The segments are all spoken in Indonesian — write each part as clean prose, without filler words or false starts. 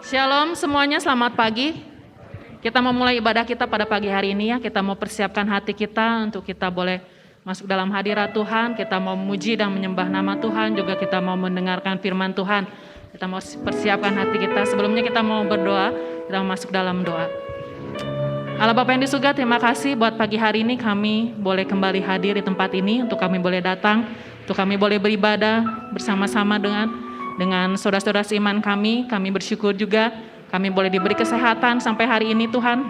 Shalom semuanya, selamat pagi. Kita mau mulai ibadah kita pada pagi hari ini ya. Kita mau persiapkan hati kita untuk kita boleh masuk dalam hadirat Tuhan. Kita mau memuji dan menyembah nama Tuhan. Juga kita mau mendengarkan firman Tuhan. Kita mau persiapkan hati kita. Sebelumnya kita mau berdoa. Kita mau masuk dalam doa. Allah Bapa yang di surga, terima kasih buat pagi hari ini kami boleh kembali hadir di tempat ini. Untuk kami boleh datang. Untuk kami boleh beribadah bersama-sama dengan saudara-saudara seiman kami bersyukur juga kami boleh diberi kesehatan sampai hari ini Tuhan,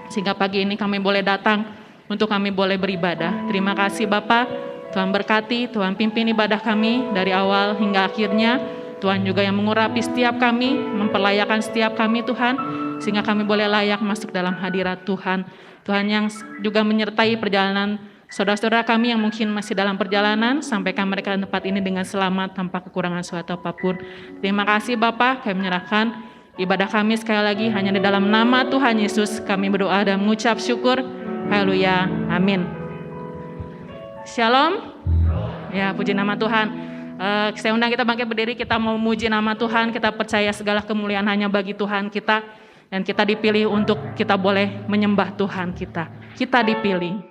sehingga pagi ini kami boleh datang untuk kami boleh beribadah. Terima kasih Bapak, Tuhan berkati, Tuhan pimpin ibadah kami dari awal hingga akhirnya. Tuhan juga yang mengurapi setiap kami, memperlayakan setiap kami Tuhan, sehingga kami boleh layak masuk dalam hadirat Tuhan. Tuhan yang juga menyertai perjalanan saudara-saudara kami yang mungkin masih dalam perjalanan, sampaikan mereka di tempat ini dengan selamat tanpa kekurangan suatu apapun. Terima kasih Bapak, kami menyerahkan ibadah kami sekali lagi hanya di dalam nama Tuhan Yesus. Kami berdoa dan mengucap syukur. Haleluya, amin. Shalom. Ya, puji nama Tuhan. Saya undang kita bangkit berdiri, kita mau memuji nama Tuhan. Kita percaya segala kemuliaan hanya bagi Tuhan kita, dan kita dipilih untuk kita boleh menyembah Tuhan kita. Kita dipilih.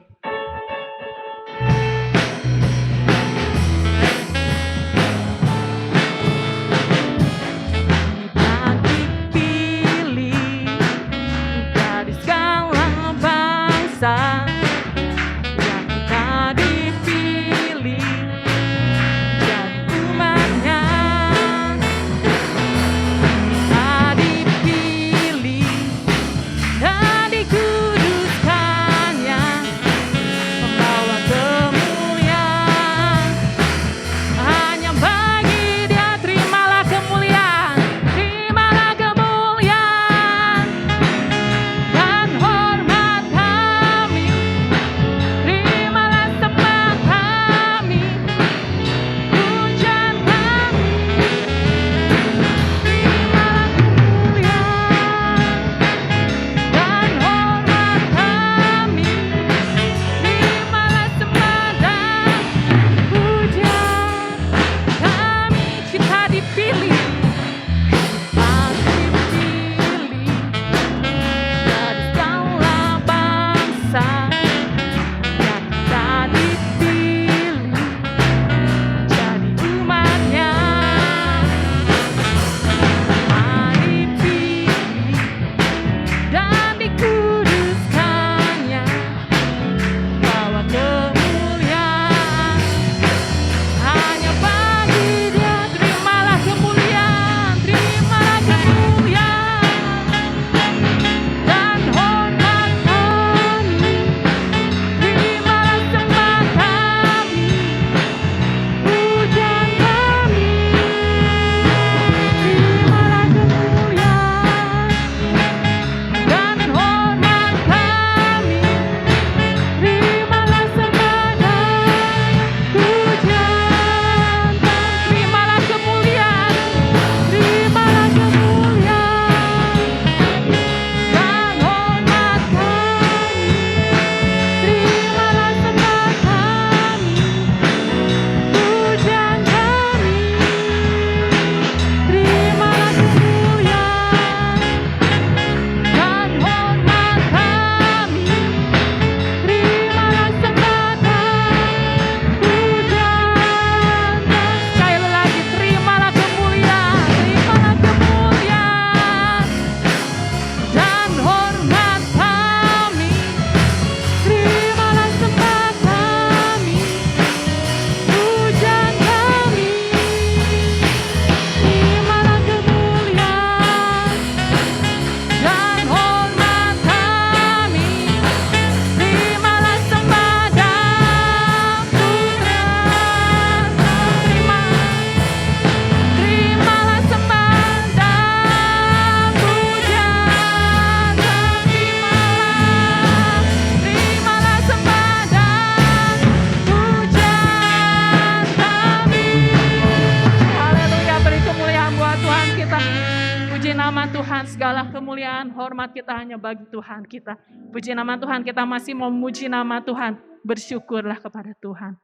Hormat kita hanya bagi Tuhan kita. Puji nama Tuhan, kita masih mau memuji nama Tuhan. Bersyukurlah kepada Tuhan.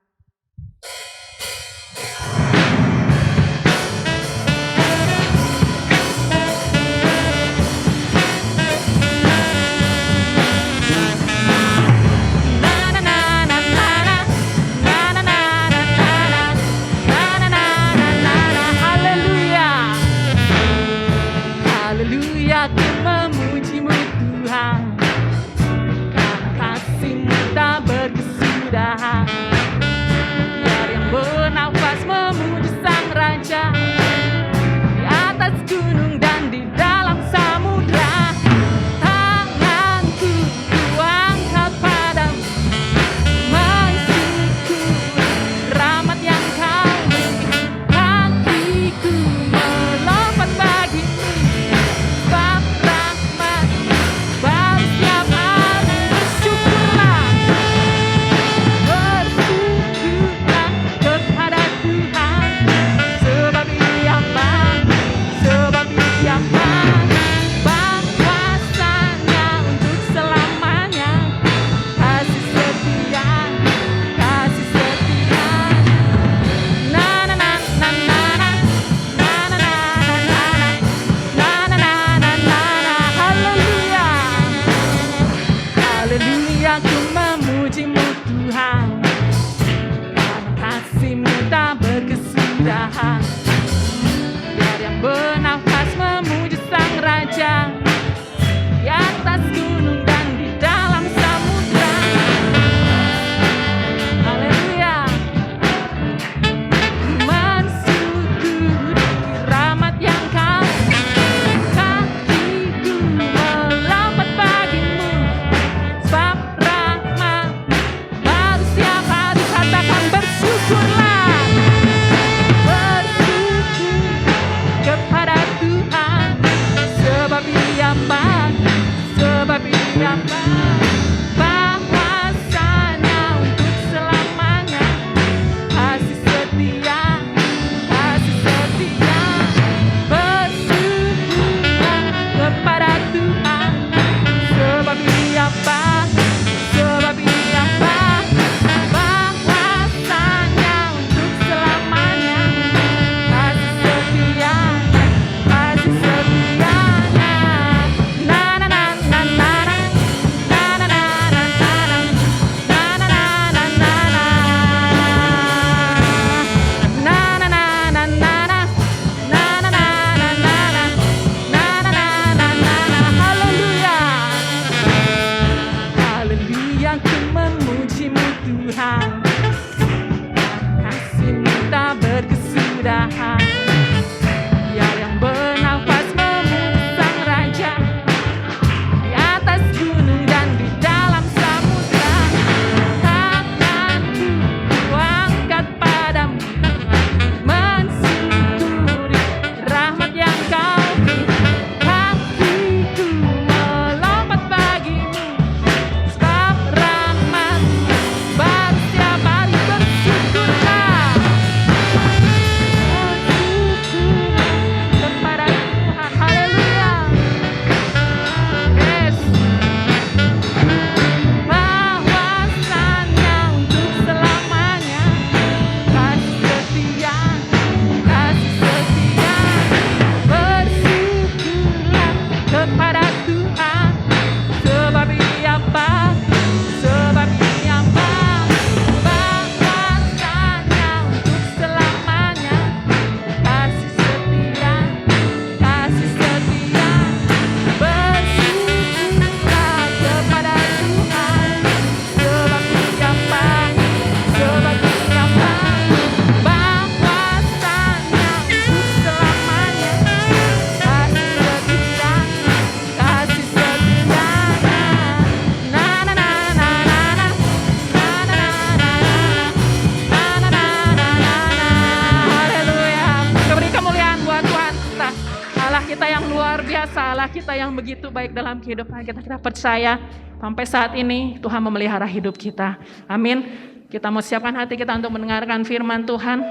kita yang luar biasa, Allah kita yang begitu baik dalam kehidupan kita. Kita percaya sampai saat ini Tuhan memelihara hidup kita. Amin. Kita mau siapkan hati kita untuk mendengarkan firman Tuhan.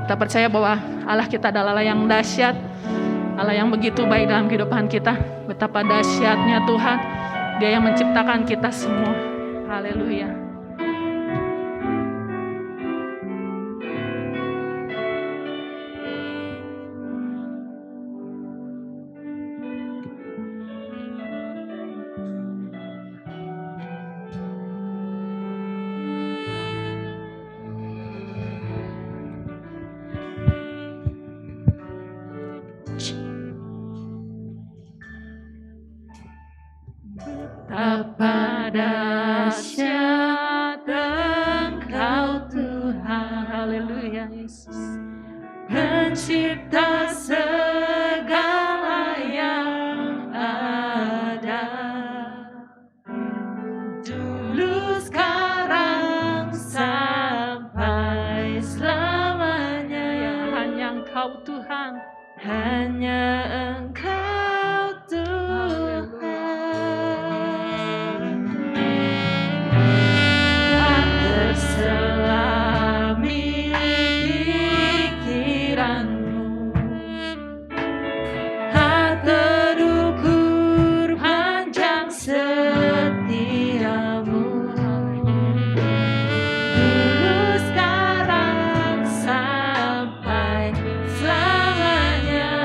Kita percaya bahwa Allah kita adalah Allah yang dahsyat, Allah yang begitu baik dalam kehidupan kita. Betapa dahsyatnya Tuhan, Dia yang menciptakan kita semua. Haleluya. Betapa dahsyat Engkau Tuhan, haleluya Yesus, pencipta segala yang ada, dulu sekarang sampai selamanya. Ya, hanya Engkau Tuhan, hanya Engkau Tuhan. Selami pikiranmu, terukur panjang setiamu, dulu sekarang sampai selamanya.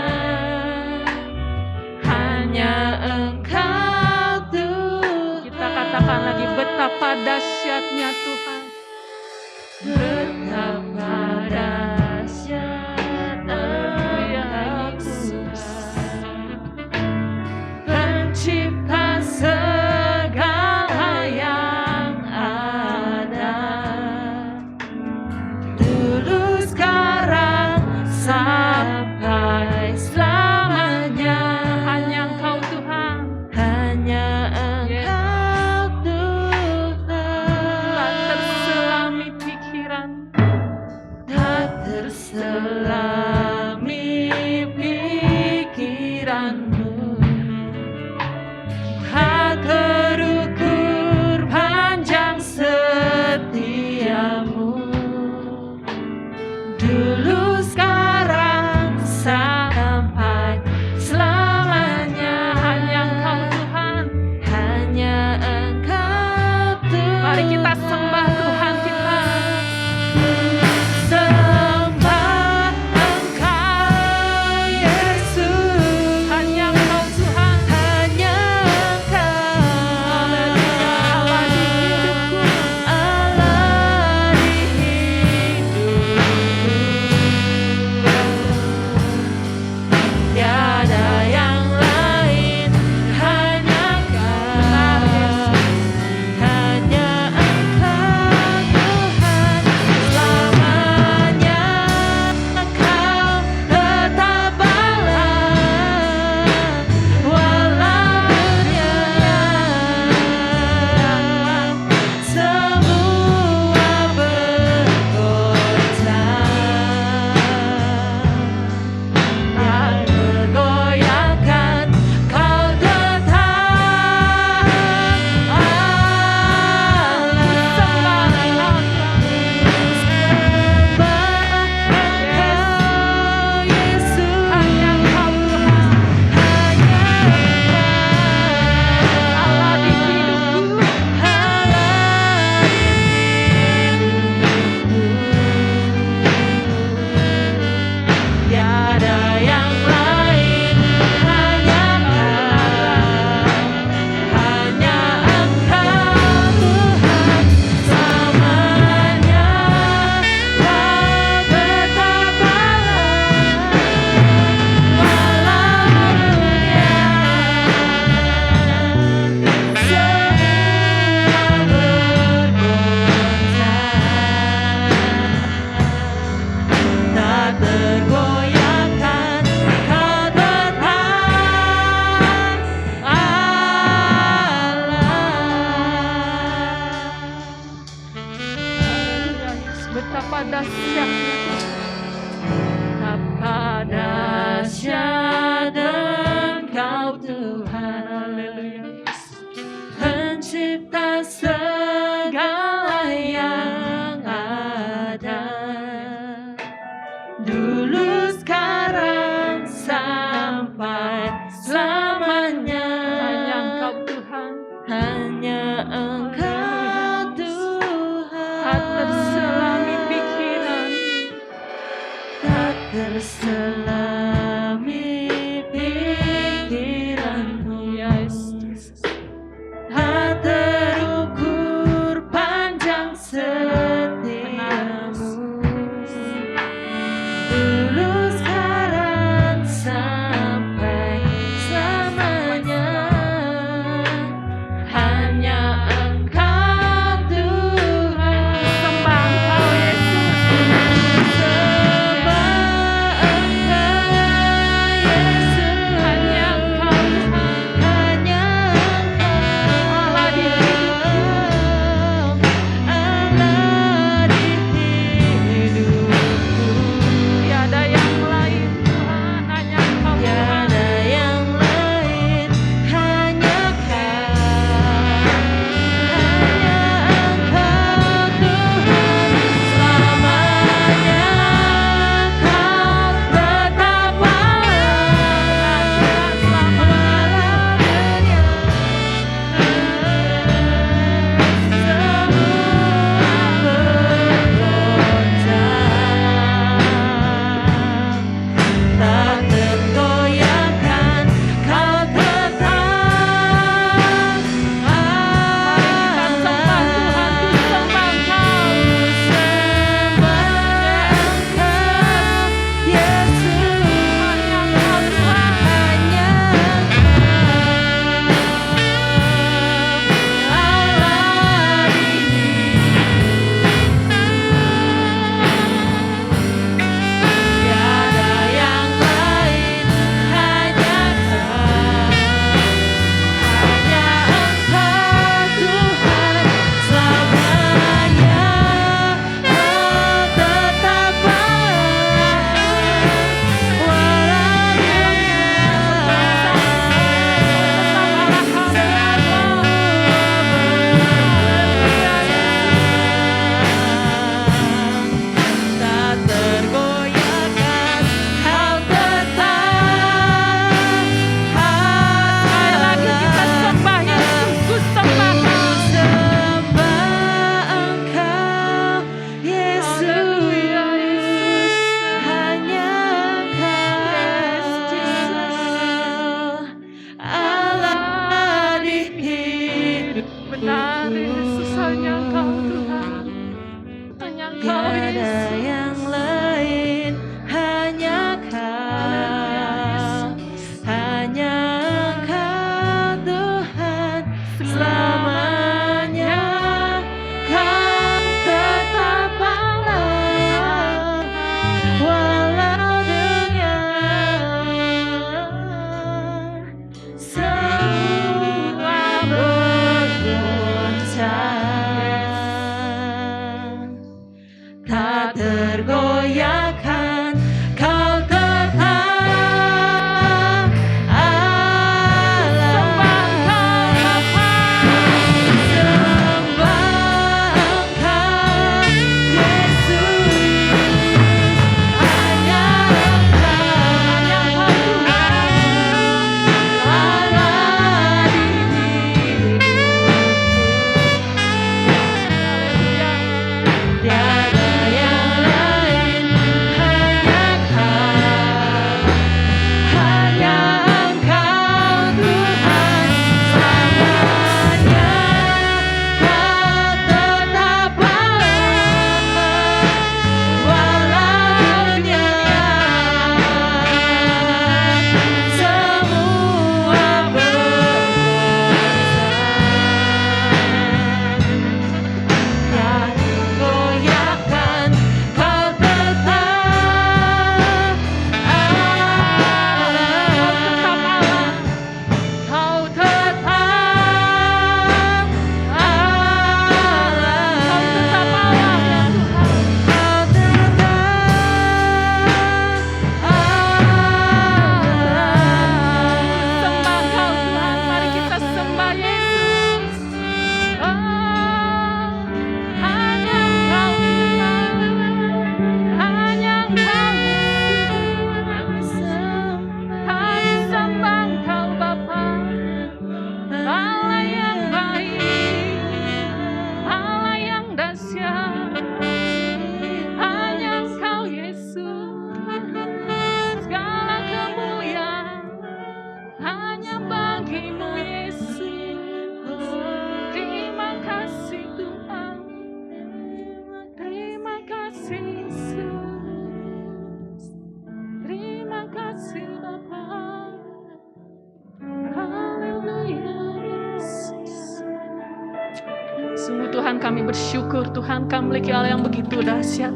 Tuhan, kami bersyukur Tuhan, kami memiliki Allah yang begitu dahsyat,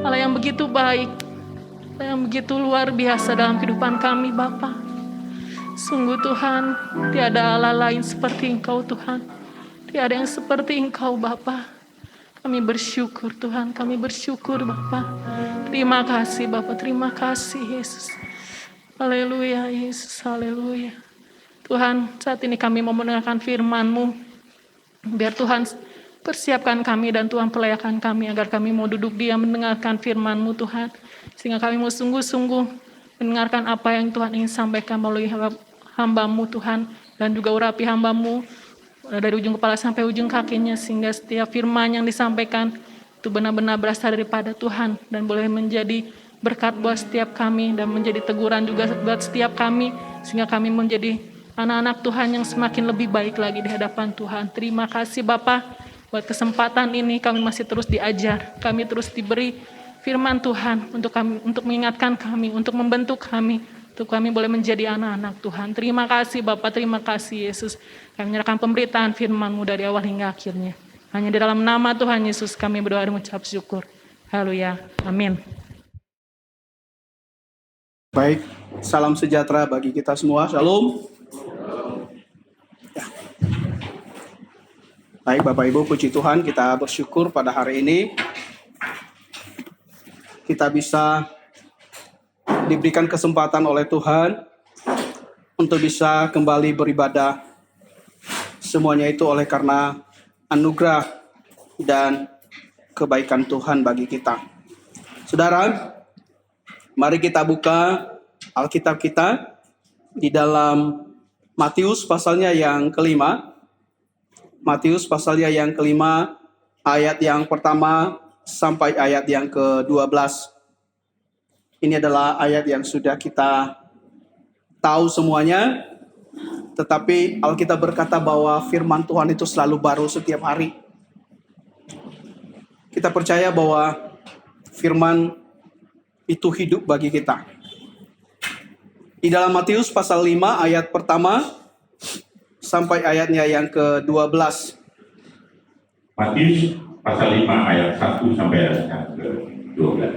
Allah yang begitu baik, Allah yang begitu luar biasa dalam kehidupan kami Bapa. Sungguh Tuhan, tiada Allah lain seperti Engkau Tuhan, tiada yang seperti Engkau Bapa. Kami bersyukur Tuhan, kami bersyukur Bapa. Terima kasih Bapa, terima kasih Yesus. Haleluya Yesus, haleluya. Tuhan, saat ini kami mau mendengarkan firman-Mu. Biar Tuhan persiapkan kami dan Tuhan pelayakan kami agar kami mau duduk diam mendengarkan firman-Mu Tuhan. Sehingga kami mau sungguh-sungguh mendengarkan apa yang Tuhan ingin sampaikan melalui hamba-Mu Tuhan. Dan juga urapi hamba-Mu dari ujung kepala sampai ujung kakinya. Sehingga setiap firman yang disampaikan itu benar-benar berasal daripada Tuhan. Dan boleh menjadi berkat buat setiap kami dan menjadi teguran juga buat setiap kami. Sehingga kami menjadi anak-anak Tuhan yang semakin lebih baik lagi di hadapan Tuhan. Terima kasih Bapa buat kesempatan ini, kami masih terus diajar, kami terus diberi firman Tuhan untuk mengingatkan kami, untuk membentuk kami, untuk kami boleh menjadi anak-anak Tuhan. Terima kasih Bapa, terima kasih Yesus. Kami menyerahkan pemberitaan firman-Mu dari awal hingga akhirnya. Hanya di dalam nama Tuhan Yesus kami berdoa dan mengucap syukur. Haleluya. Amin. Baik, salam sejahtera bagi kita semua. Shalom. Ya. Baik Bapak Ibu, puji Tuhan, kita bersyukur pada hari ini kita bisa diberikan kesempatan oleh Tuhan untuk bisa kembali beribadah. Semuanya itu oleh karena anugerah dan kebaikan Tuhan bagi kita. Saudara, mari kita buka Alkitab kita di dalam Matius pasalnya yang kelima. Matius pasalnya yang kelima, ayat yang pertama sampai ayat yang ke-12. Ini adalah ayat yang sudah kita tahu semuanya, tetapi Alkitab berkata bahwa firman Tuhan itu selalu baru setiap hari. Kita percaya bahwa firman itu hidup bagi kita. Di dalam Matius pasal 5 ayat pertama sampai ayatnya yang ke-12. Matius pasal 5 ayat 1 sampai ayat yang ke-12.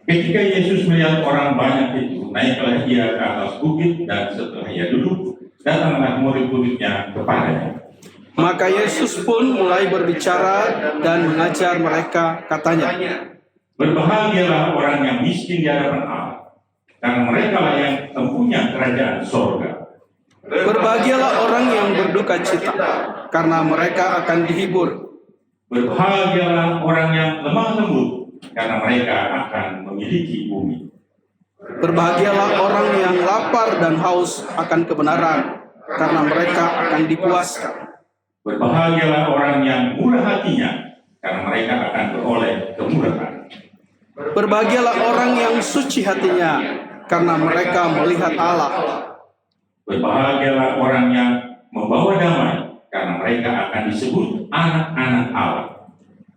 Ketika Yesus melihat orang banyak itu, naiklah ia ke atas bukit, dan setelah ia duduk, datanglah murid-muridnya kepadanya. Maka Yesus pun mulai berbicara dan mengajar mereka, katanya, Berbahagialah orang yang miskin di hadapan Allah, karena mereka lah yang mempunyai kerajaan sorga. berbahagialah orang yang berduka cita, karena mereka akan dihibur. Berbahagialah orang yang lemah lembut, karena mereka akan memiliki bumi. Berbahagialah orang yang lapar dan haus akan kebenaran, karena mereka akan dipuaskan. Berbahagialah orang yang murah hatinya, karena mereka akan beroleh kemurahan. Berbahagialah orang yang suci hatinya, karena mereka melihat Allah. Berbahagialah orang yang membawa damai, karena mereka akan disebut anak-anak Allah.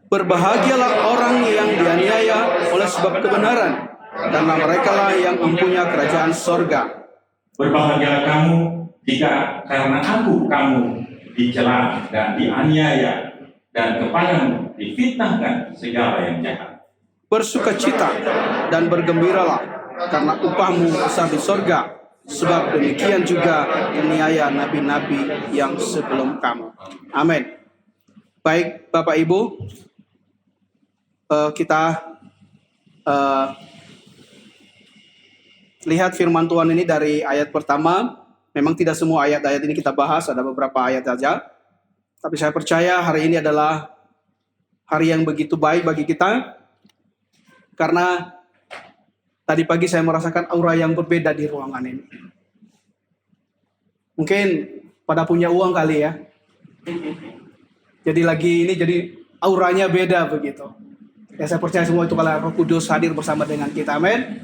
Berbahagialah orang yang dianiaya oleh sebab kebenaran, karena mereka lah yang mempunyai kerajaan sorga. Berbahagialah kamu jika karena aku kamu dicela dan dianiaya, dan kepadamu difitnahkan segala yang jahat. Bersukacita dan bergembiralah, karena upahmu besar di sorga, sebab demikian juga aniaya nabi-nabi yang sebelum kamu. Amin. Baik Bapak Ibu, kita lihat firman Tuhan ini dari ayat pertama. Memang tidak semua ayat-ayat ini kita bahas, ada beberapa ayat saja. Tapi saya percaya hari ini adalah hari yang begitu baik bagi kita, karena tadi pagi saya merasakan aura yang berbeda di ruangan ini. Mungkin pada punya uang kali ya. Jadi auranya beda begitu. Ya saya percaya semua itu kalau Roh Kudus hadir bersama dengan kita. Amin.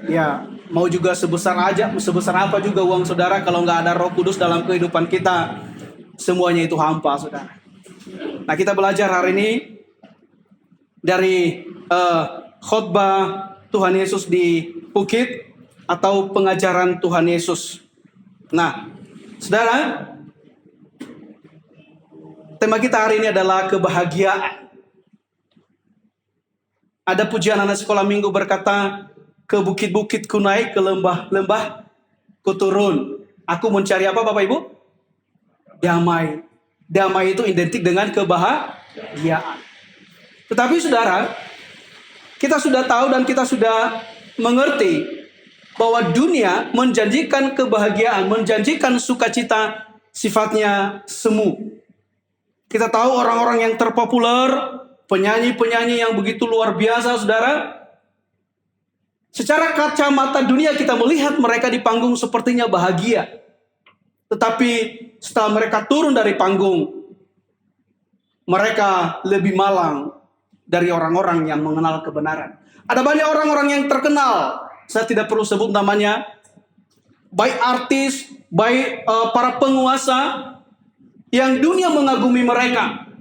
Ya, mau juga sebesar apa juga uang saudara, kalau nggak ada Roh Kudus dalam kehidupan kita, semuanya itu hampa, saudara. Nah, kita belajar hari ini dari khotbah Tuhan Yesus di bukit atau pengajaran Tuhan Yesus. Nah, saudara, Tema kita hari ini adalah kebahagiaan. Ada pujian anak sekolah minggu berkata, ke bukit-bukit ku naik, ke lembah-lembah ku turun. Aku mencari apa Bapak Ibu? Damai. Damai itu identik dengan kebahagiaan. Tetapi saudara, kita sudah tahu dan kita sudah mengerti bahwa dunia menjanjikan kebahagiaan, menjanjikan sukacita, sifatnya semu. Kita tahu orang-orang yang terpopuler, penyanyi-penyanyi yang begitu luar biasa, saudara. Secara kacamata dunia kita melihat mereka di panggung sepertinya bahagia. Tetapi setelah mereka turun dari panggung, mereka lebih malang dari orang-orang yang mengenal kebenaran. Ada banyak orang-orang yang terkenal, saya tidak perlu sebut namanya, baik artis, baik para penguasa, yang dunia mengagumi mereka,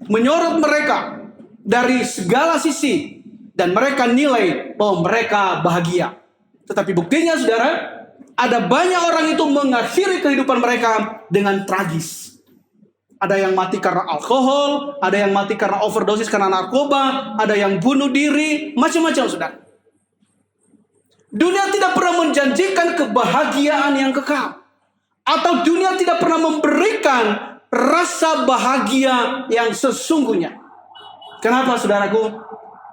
menyorot mereka dari segala sisi, dan mereka nilai bahwa mereka bahagia. Tetapi buktinya saudara, ada banyak orang itu mengakhiri kehidupan mereka dengan tragis. Ada yang mati karena alkohol, ada yang mati karena overdosis karena narkoba, ada yang bunuh diri, macam-macam saudara. Dunia tidak pernah menjanjikan kebahagiaan yang kekal. Atau dunia tidak pernah memberikan rasa bahagia yang sesungguhnya. Kenapa saudaraku?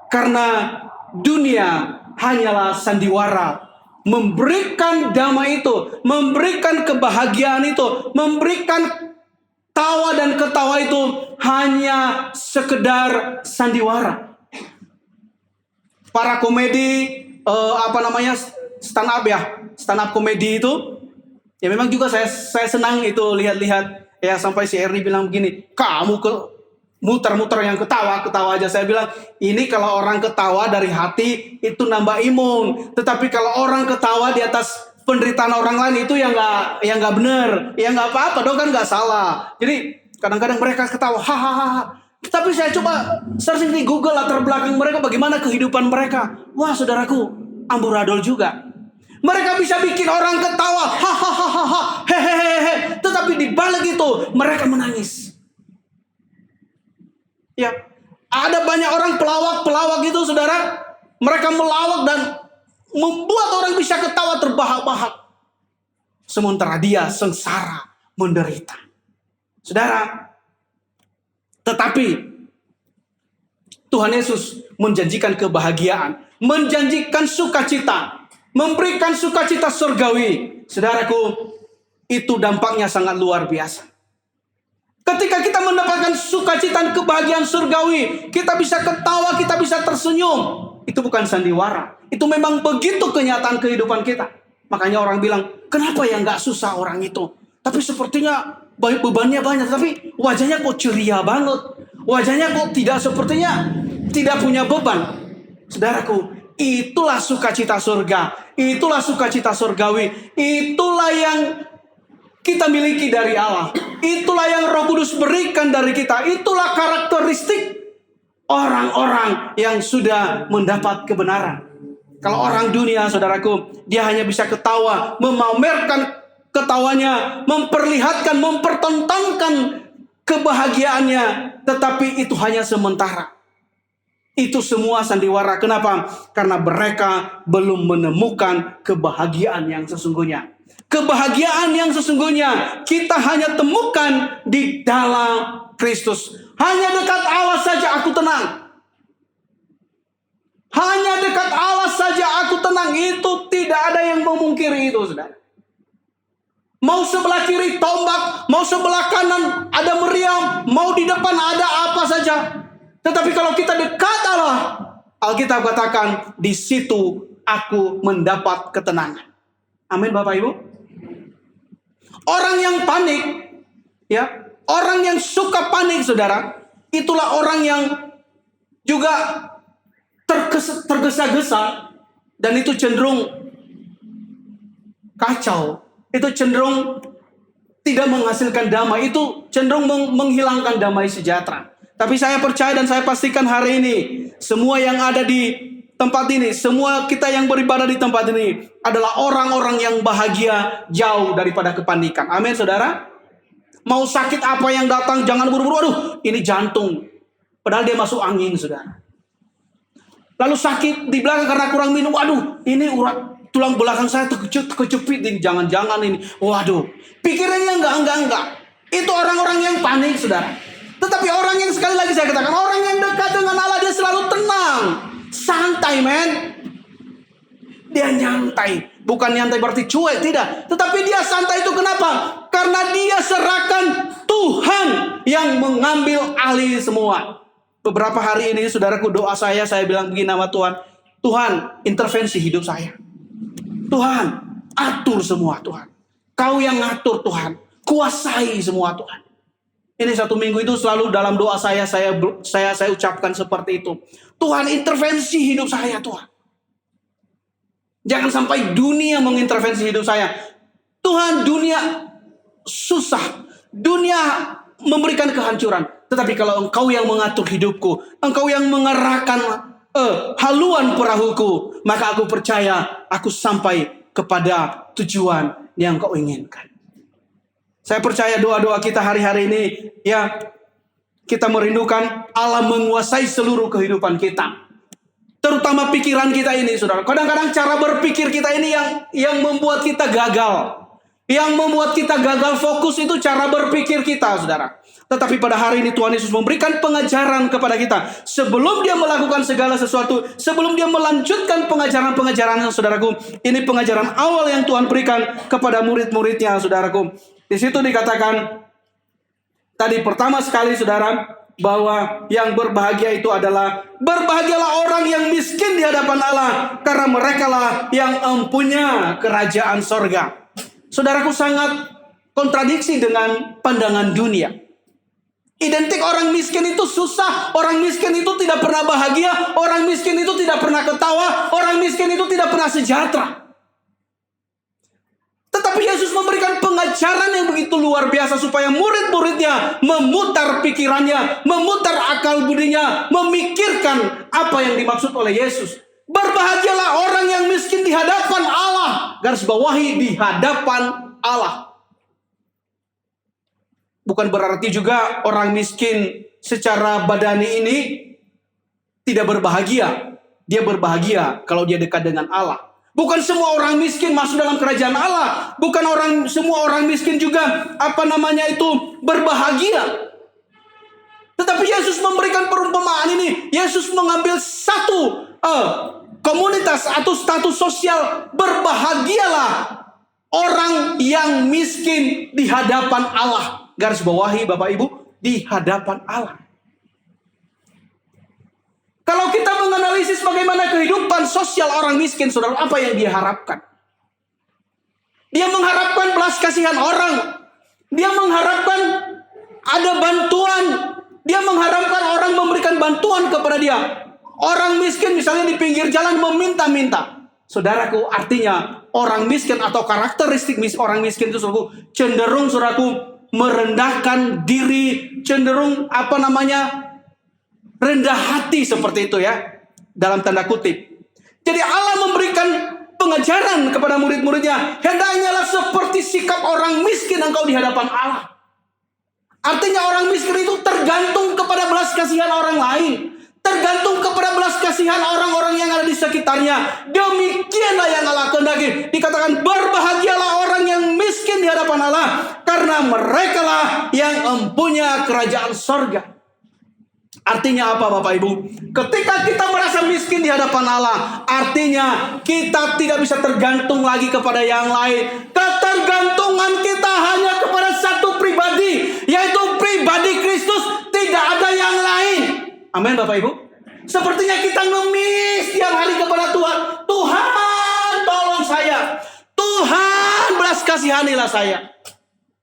Karena dunia hanyalah sandiwara. Memberikan damai itu, memberikan kebahagiaan itu, memberikan tawa dan ketawa itu hanya sekedar sandiwara. Para komedi, stand up komedi itu, ya memang juga saya senang itu lihat-lihat. Ya sampai si Ernie bilang begini, kamu muter-muter yang ketawa aja. Saya bilang, ini kalau orang ketawa dari hati itu nambah imun. Tetapi kalau orang ketawa di atas penderitaan orang lain itu yang nggak benar, ya nggak apa-apa dong, kan nggak salah. Jadi kadang-kadang mereka ketawa, hahaha. Tapi saya coba searching di Google latar belakang mereka, bagaimana kehidupan mereka. Wah saudaraku, amburadul juga. Mereka bisa bikin orang ketawa, hahaha, hehehe. Tetapi di balik itu mereka menangis. Ya, ada banyak orang pelawak itu saudara. Mereka melawak dan membuat orang bisa ketawa terbahak-bahak. Sementara dia sengsara, menderita. Saudara, tetapi Tuhan Yesus menjanjikan kebahagiaan, menjanjikan sukacita, memberikan sukacita surgawi. Saudaraku, itu dampaknya sangat luar biasa. Ketika kita mendapatkan sukacita dan kebahagiaan surgawi, kita bisa ketawa, kita bisa tersenyum. Itu bukan sandiwara. Itu memang begitu kenyataan kehidupan kita. Makanya orang bilang, kenapa ya nggak susah orang itu? Tapi sepertinya bebannya banyak, tapi wajahnya kok ceria banget. Wajahnya kok sepertinya tidak punya beban. Saudaraku, itulah sukacita surga. Itulah sukacita surgawi. Itulah yang kita miliki dari Allah. Itulah yang Roh Kudus berikan dari kita. Itulah karakteristik orang-orang yang sudah mendapat kebenaran. Kalau orang dunia, saudaraku, dia hanya bisa ketawa, memamerkan ketawanya, memperlihatkan, mempertontonkan kebahagiaannya, tetapi itu hanya sementara. Itu semua sandiwara. Kenapa? Karena mereka belum menemukan kebahagiaan yang sesungguhnya. Kebahagiaan yang sesungguhnya kita hanya temukan di dalam Kristus. Hanya dekat Allah saja aku tenang. Hanya dekat Allah saja aku tenang. Itu tidak ada yang memungkiri itu, saudara. Mau sebelah kiri tombak, mau sebelah kanan ada meriam, mau di depan ada apa saja. Tetapi kalau kita dekat Allah, Alkitab katakan, di situ aku mendapat ketenangan. Amin Bapak Ibu. Orang yang panik, ya, orang yang suka panik, saudara, itulah orang yang juga tergesa-gesa, dan itu cenderung kacau, itu cenderung tidak menghasilkan damai, itu cenderung menghilangkan damai sejahtera. Tapi saya percaya dan saya pastikan hari ini, semua yang ada di tempat ini, semua kita yang beribadah di tempat ini adalah orang-orang yang bahagia jauh daripada kepanikan. Amin saudara. Mau sakit apa yang datang, jangan buru-buru. Aduh, ini jantung. Padahal dia masuk angin, saudara. Lalu sakit di belakang karena kurang minum. Waduh, ini urat tulang belakang saya terkejepit. Jangan-jangan ini. Waduh, pikirannya enggak. Itu orang-orang yang panik, saudara. Tetapi orang yang, sekali lagi saya katakan, orang yang dekat dengan Allah, dia selalu tenang. Santai, men. Dia nyantai. Bukan nyantai berarti cuek, tidak. Tetapi dia santai itu kenapa? Karena dia serahkan Tuhan yang mengambil alih semua. Beberapa hari ini, saudaraku, doa saya bilang begini sama Tuhan. Tuhan, intervensi hidup saya. Tuhan, atur semua, Tuhan. Kau yang ngatur, Tuhan. Kuasai semua, Tuhan. Ini 1 minggu itu selalu dalam doa saya ucapkan seperti itu. Tuhan, intervensi hidup saya, Tuhan. Jangan sampai dunia mengintervensi hidup saya. Tuhan, dunia susah. Dunia memberikan kehancuran. Tetapi kalau Engkau yang mengatur hidupku, Engkau yang mengarahkan haluan perahuku, maka aku percaya aku sampai kepada tujuan yang Engkau inginkan. Saya percaya doa-doa kita hari-hari ini, ya, kita merindukan Allah menguasai seluruh kehidupan kita. Terutama pikiran kita ini, saudara. Kadang-kadang cara berpikir kita ini yang membuat kita gagal. Yang membuat kita gagal fokus itu cara berpikir kita, saudara. Tetapi pada hari ini Tuhan Yesus memberikan pengajaran kepada kita. Sebelum dia melakukan segala sesuatu, sebelum dia melanjutkan pengajaran-pengajarannya, saudaraku. Ini pengajaran awal yang Tuhan berikan kepada murid-muridnya, saudaraku. Di situ dikatakan, tadi pertama sekali, saudara, bahwa yang berbahagia itu adalah, berbahagialah orang yang miskin di hadapan Allah, karena merekalah yang mempunyai kerajaan sorga. Saudaraku, sangat kontradiksi dengan pandangan dunia. Identik orang miskin itu susah, orang miskin itu tidak pernah bahagia, orang miskin itu tidak pernah ketawa, orang miskin itu tidak pernah sejahtera. Tetapi Yesus memberikan pengajaran yang begitu luar biasa supaya murid-muridnya memutar pikirannya, memutar akal budinya, memikirkan apa yang dimaksud oleh Yesus. Berbahagialah orang yang miskin di hadapan Allah. Garis bawahi, di hadapan Allah. Bukan berarti juga orang miskin secara badani ini tidak berbahagia. Dia berbahagia kalau dia dekat dengan Allah. Bukan semua orang miskin masuk dalam kerajaan Allah. Bukan semua orang miskin juga berbahagia. Tetapi Yesus memberikan perumpamaan ini. Yesus mengambil satu komunitas atau status sosial. Berbahagialah orang yang miskin di hadapan Allah. Garis bawahi Bapak Ibu, di hadapan Allah. Kalau kita menganalisis bagaimana kehidupan sosial orang miskin, saudara, apa yang dia harapkan? Dia mengharapkan belas kasihan orang. Dia mengharapkan ada bantuan. Dia mengharapkan orang memberikan bantuan kepada dia. Orang miskin misalnya di pinggir jalan meminta-minta. Saudaraku, artinya orang miskin atau karakteristik orang miskin itu, saudaraku, cenderung, saudaraku, merendahkan diri, cenderung rendah hati seperti itu, ya, dalam tanda kutip. Jadi Allah memberikan pengajaran kepada murid-muridnya, hendaknya seperti sikap orang miskin engkau di hadapan Allah. Artinya orang miskin itu tergantung kepada belas kasihan orang lain, tergantung kepada belas kasihan orang-orang yang ada di sekitarnya. Demikianlah yang Allah kehendaki. Dikatakan, berbahagialah orang yang miskin di hadapan Allah, karena merekalah yang mempunyai kerajaan sorga. Artinya apa, Bapak Ibu? Ketika kita merasa miskin di hadapan Allah, artinya kita tidak bisa tergantung lagi kepada yang lain. Ketergantungan kita hanya kepada satu pribadi, yaitu pribadi Kristus. Tidak ada yang lain. Amin, Bapak Ibu. Sepertinya kita ngemis tiap hari kepada Tuhan. Tuhan, tolong saya. Tuhan, belas kasihanilah saya.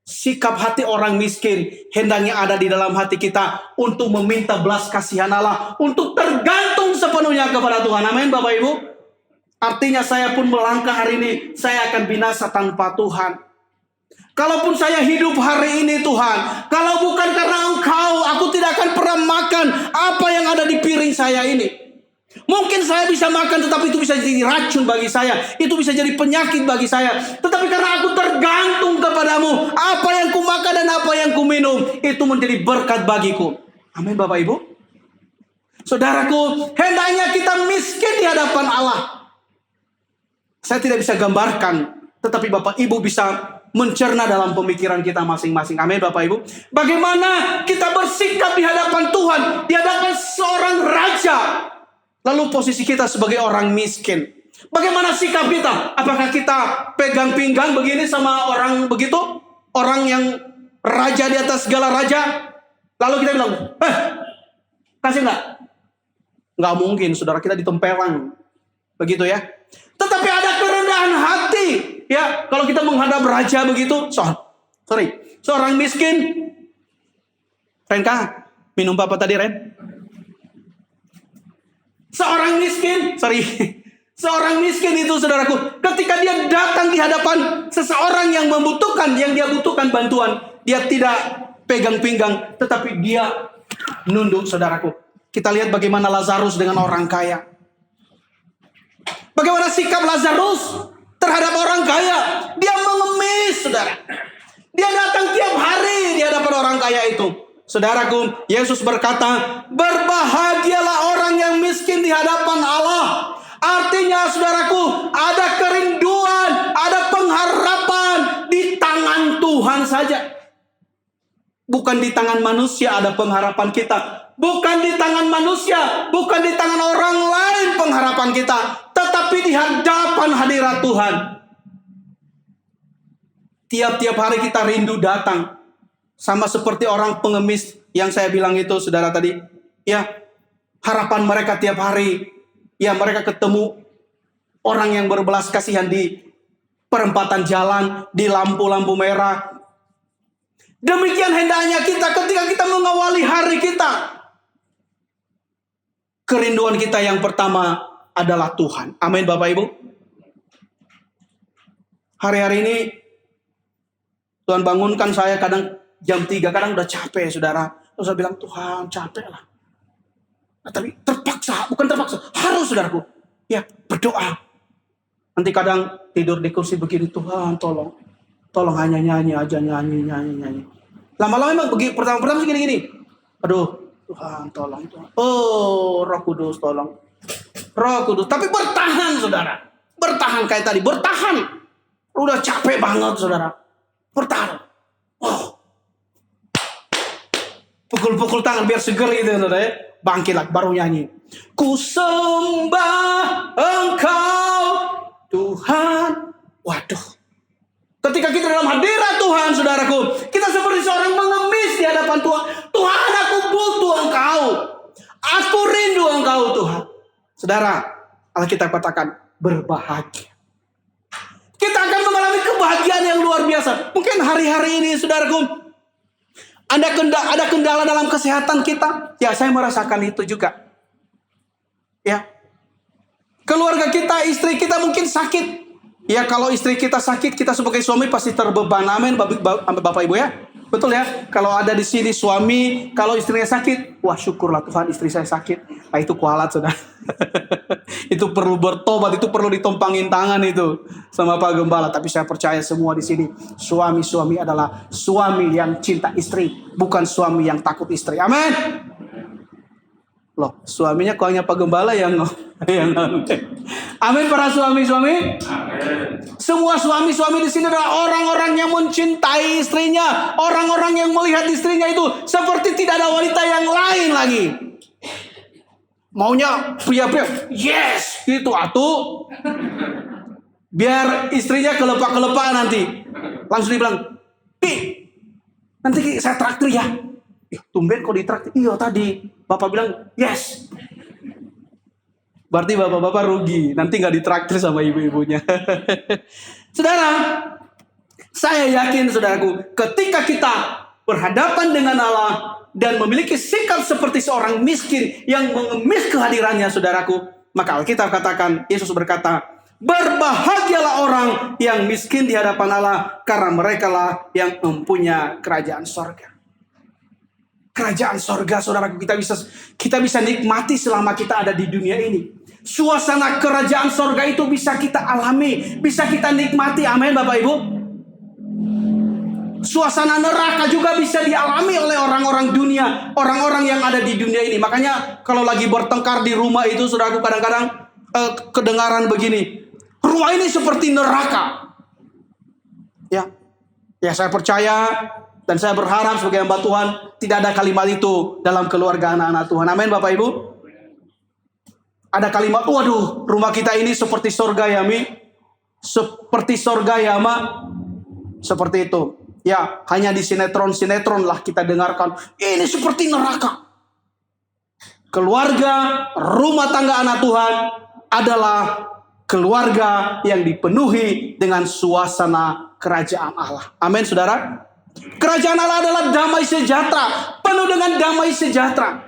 Sikap hati orang miskin hendaknya ada di dalam hati kita untuk meminta belas kasihan Allah, untuk tergantung sepenuhnya kepada Tuhan. Amin, Bapak Ibu. Artinya saya pun melangkah hari ini, saya akan binasa tanpa Tuhan. Kalaupun saya hidup hari ini, Tuhan, kalau bukan karena Engkau, aku tidak akan pernah makan apa yang ada di piring saya ini. Mungkin saya bisa makan, tetapi itu bisa jadi racun bagi saya. Itu bisa jadi penyakit bagi saya. Tetapi karena aku tergantung kepadamu, apa yang ku makan dan apa yang ku minum, itu menjadi berkat bagiku. Amin Bapak Ibu. Saudaraku, hendaknya kita miskin di hadapan Allah. Saya tidak bisa gambarkan, tetapi Bapak Ibu bisa mencerna dalam pemikiran kita masing-masing. Amin Bapak Ibu. Bagaimana kita bersikap di hadapan Tuhan, di hadapan seorang raja. Lalu posisi kita sebagai orang miskin. Bagaimana sikap kita? Apakah kita pegang pinggang begini sama orang begitu? Orang yang raja di atas segala raja? Lalu kita bilang, kasih nggak? Nggak mungkin, saudara, kita ditempelang. Begitu ya. Tetapi ada kerendahan hati. Ya, kalau kita menghadap raja begitu, seorang miskin. Renka, minum apa tadi, Ren? Seorang miskin itu, saudaraku, ketika dia datang di hadapan seseorang yang membutuhkan, yang dia butuhkan bantuan, dia tidak pegang pinggang, tetapi dia nunduk, saudaraku. Kita lihat bagaimana Lazarus dengan orang kaya. Bagaimana sikap Lazarus terhadap orang kaya. Dia mengemis, saudara. Dia datang tiap hari di hadapan orang kaya itu. Saudaraku, Yesus berkata, berbahagialah orang yang miskin di hadapan Allah. Artinya, saudaraku, ada kerinduan, ada pengharapan di tangan Tuhan saja. Bukan di tangan manusia ada pengharapan kita. Bukan di tangan manusia, bukan di tangan orang lain pengharapan kita, tetapi di hadapan hadirat Tuhan. Tiap-tiap hari kita rindu datang. Sama seperti orang pengemis yang saya bilang itu, saudara tadi. Ya, harapan mereka tiap hari. Ya, mereka ketemu orang yang berbelas kasihan di perempatan jalan, di lampu-lampu merah. Demikian hendaknya kita ketika kita mengawali hari kita. Kerinduan kita yang pertama adalah Tuhan. Amin Bapak Ibu. Hari-hari ini Tuhan bangunkan saya kadang jam 3, kadang udah capek, saudara. Terus saya bilang, Tuhan capek lah. Nah, tapi bukan terpaksa, harus, saudaraku. Ya, berdoa. Nanti kadang tidur di kursi begini, Tuhan tolong hanya nyanyi aja, nyanyi. Lama-lama memang begini, pertama sih gini. Aduh, Tuhan tolong. Oh, Roh Kudus tolong. Roh Kudus. Tapi bertahan, saudara. Bertahan kayak tadi, bertahan. Udah capek banget, saudara. Bertahan. Oh. Pukul-pukul tangan biar seger gitu, saudara ya. Bangkitlah, baru nyanyi. Ku sembah Engkau, Tuhan. Waduh. Ketika kita dalam hadirat Tuhan, saudaraku, kita seperti seorang mengemis di hadapan Tuhan. Tuhan, aku butuh Engkau. Aku rindu Engkau, Tuhan. Saudara, Alkitab katakan berbahagia. Kita akan mengalami kebahagiaan yang luar biasa. Mungkin hari-hari ini, saudaraku, ada kendala dalam kesehatan kita. Ya, saya merasakan itu juga. Ya. Keluarga kita, istri kita mungkin sakit. Ya, kalau istri kita sakit, kita sebagai suami pasti terbeban. Amin, Bapak Ibu ya. Betul ya. Kalau ada di sini suami, kalau istrinya sakit, wah syukurlah Tuhan istri saya sakit. Nah, itu kualat, saudara. Itu perlu bertobat, itu perlu ditumpangin tangan itu sama Pak Gembala. Tapi saya percaya semua di sini suami-suami adalah suami yang cinta istri, bukan suami yang takut istri. Amin. Loh, suaminya kok hanya Pak Gembala yang amin para suami-suami. Semua suami-suami di sini adalah orang-orang yang mencintai istrinya, orang-orang yang melihat istrinya itu seperti tidak ada wanita yang lain lagi. Maunya pria-pria, yes, itu atuh. Biar istrinya kelepak-kelepak nanti. Langsung dibilang, Pi, nanti saya traktir ya. Tumben kok ditraktir. Iya tadi, Bapak bilang, yes. Berarti bapak-bapak rugi. Nanti gak ditraktir sama ibu-ibunya. Saudara, saya yakin, saudaraku, ketika kita berhadapan dengan Allah dan memiliki sikap seperti seorang miskin yang mengemis kehadirannya, saudaraku, maka Alkitab katakan, Yesus berkata, berbahagialah orang yang miskin di hadapan Allah, karena mereka lah yang mempunyai kerajaan sorga. kerajaan sorga, saudaraku, kita bisa nikmati selama kita ada di dunia ini. Suasana kerajaan sorga itu bisa kita alami, bisa kita nikmati. Amin, Bapak Ibu. Suasana neraka juga bisa dialami oleh orang-orang dunia, orang-orang yang ada di dunia ini. Makanya kalau lagi bertengkar di rumah itu, saudaraku, kadang-kadang kedengaran begini, rumah ini seperti neraka. Ya, saya percaya dan saya berharap sebagai hamba Tuhan tidak ada kalimat itu dalam keluarga anak-anak Tuhan. Amin, Bapak Ibu. Ada kalimat, waduh, rumah kita ini seperti sorga ya, Mi. Seperti sorga ya, Ma. Seperti itu. Ya, hanya di sinetron-sinetron lah kita dengarkan, ini seperti neraka. Keluarga, rumah tangga anak Tuhan adalah keluarga yang dipenuhi dengan suasana kerajaan Allah. Amin, saudara. Kerajaan Allah adalah damai sejahtera, penuh dengan damai sejahtera.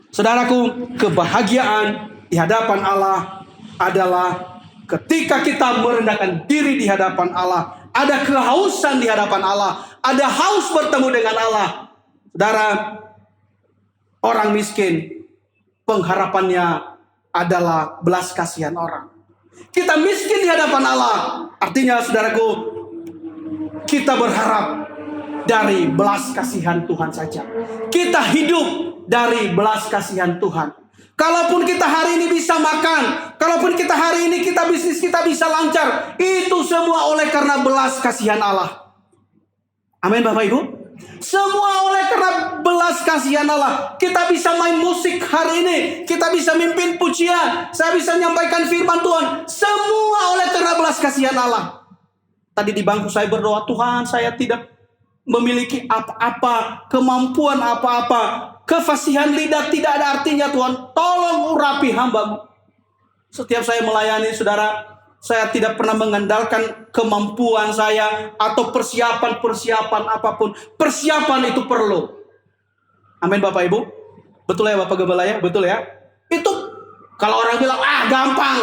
Saudaraku, kebahagiaan di hadapan Allah adalah ketika kita merendahkan diri di hadapan Allah. Ada kehausan di hadapan Allah, ada haus bertemu dengan Allah. Saudara, orang miskin pengharapannya adalah belas kasihan orang. Kita miskin di hadapan Allah, artinya saudaraku, kita berharap dari belas kasihan Tuhan saja. Kita hidup dari belas kasihan Tuhan. Kalaupun kita hari ini bisa makan, kalaupun kita hari ini bisnis kita bisa lancar, itu semua oleh karena belas kasihan Allah. Amin, Bapak Ibu. Semua oleh karena belas kasihan Allah. Kita bisa main musik hari ini, kita bisa mimpin pujian, saya bisa menyampaikan firman Tuhan, semua oleh karena belas kasihan Allah. Tadi di bangku saya berdoa, Tuhan, saya tidak memiliki apa-apa, kemampuan apa-apa, kefasihan lidah tidak ada artinya, Tuhan. Tolong urapi hamba-Mu. Setiap saya melayani, saudara, saya tidak pernah mengandalkan kemampuan saya atau persiapan apapun. Persiapan itu perlu. Amin, Bapak Ibu. Betul ya, Bapak Gembala ya? Betul ya? Itu kalau orang bilang, gampang.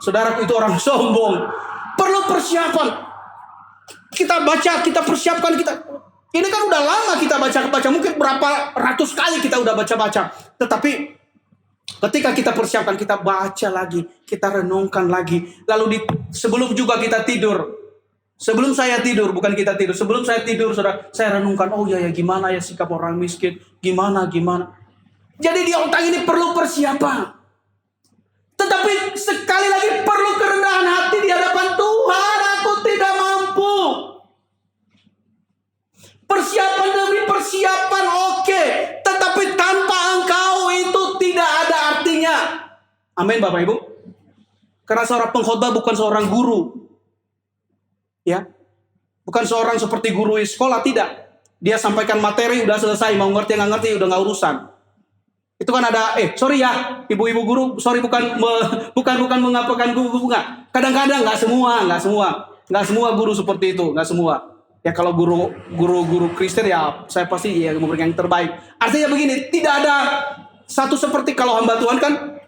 Saudaraku, itu orang sombong. Perlu persiapan. Kita baca, kita persiapkan, ini kan udah lama kita baca, mungkin berapa ratus kali kita udah baca. Tetapi ketika kita persiapkan, kita baca lagi, kita renungkan lagi. Lalu sebelum juga kita tidur, sebelum saya tidur, bukan kita tidur, sebelum saya tidur, saudara, saya renungkan, oh ya gimana ya sikap orang miskin, gimana. Jadi di otak ini perlu persiapan. Tetapi sekali lagi perlu kerendahan hati di hadapan Tuhan. Aku tidak mampu. Persiapan demi persiapan oke. Tetapi tanpa Engkau itu tidak ada artinya. Amin, Bapak Ibu. Karena seorang pengkhotbah bukan seorang guru. Ya. Bukan seorang seperti guru di sekolah, tidak. Dia sampaikan materi, udah selesai. Mau ngerti nggak ngerti, udah nggak urusan. Itu kan ada, sorry ya, ibu-ibu guru, sorry bukan mengapakan guru, enggak. Kadang-kadang nggak semua guru seperti itu, nggak semua. Ya kalau guru Kristen ya saya pasti ya memberikan yang terbaik. Artinya begini, tidak ada satu seperti kalau hamba Tuhan kan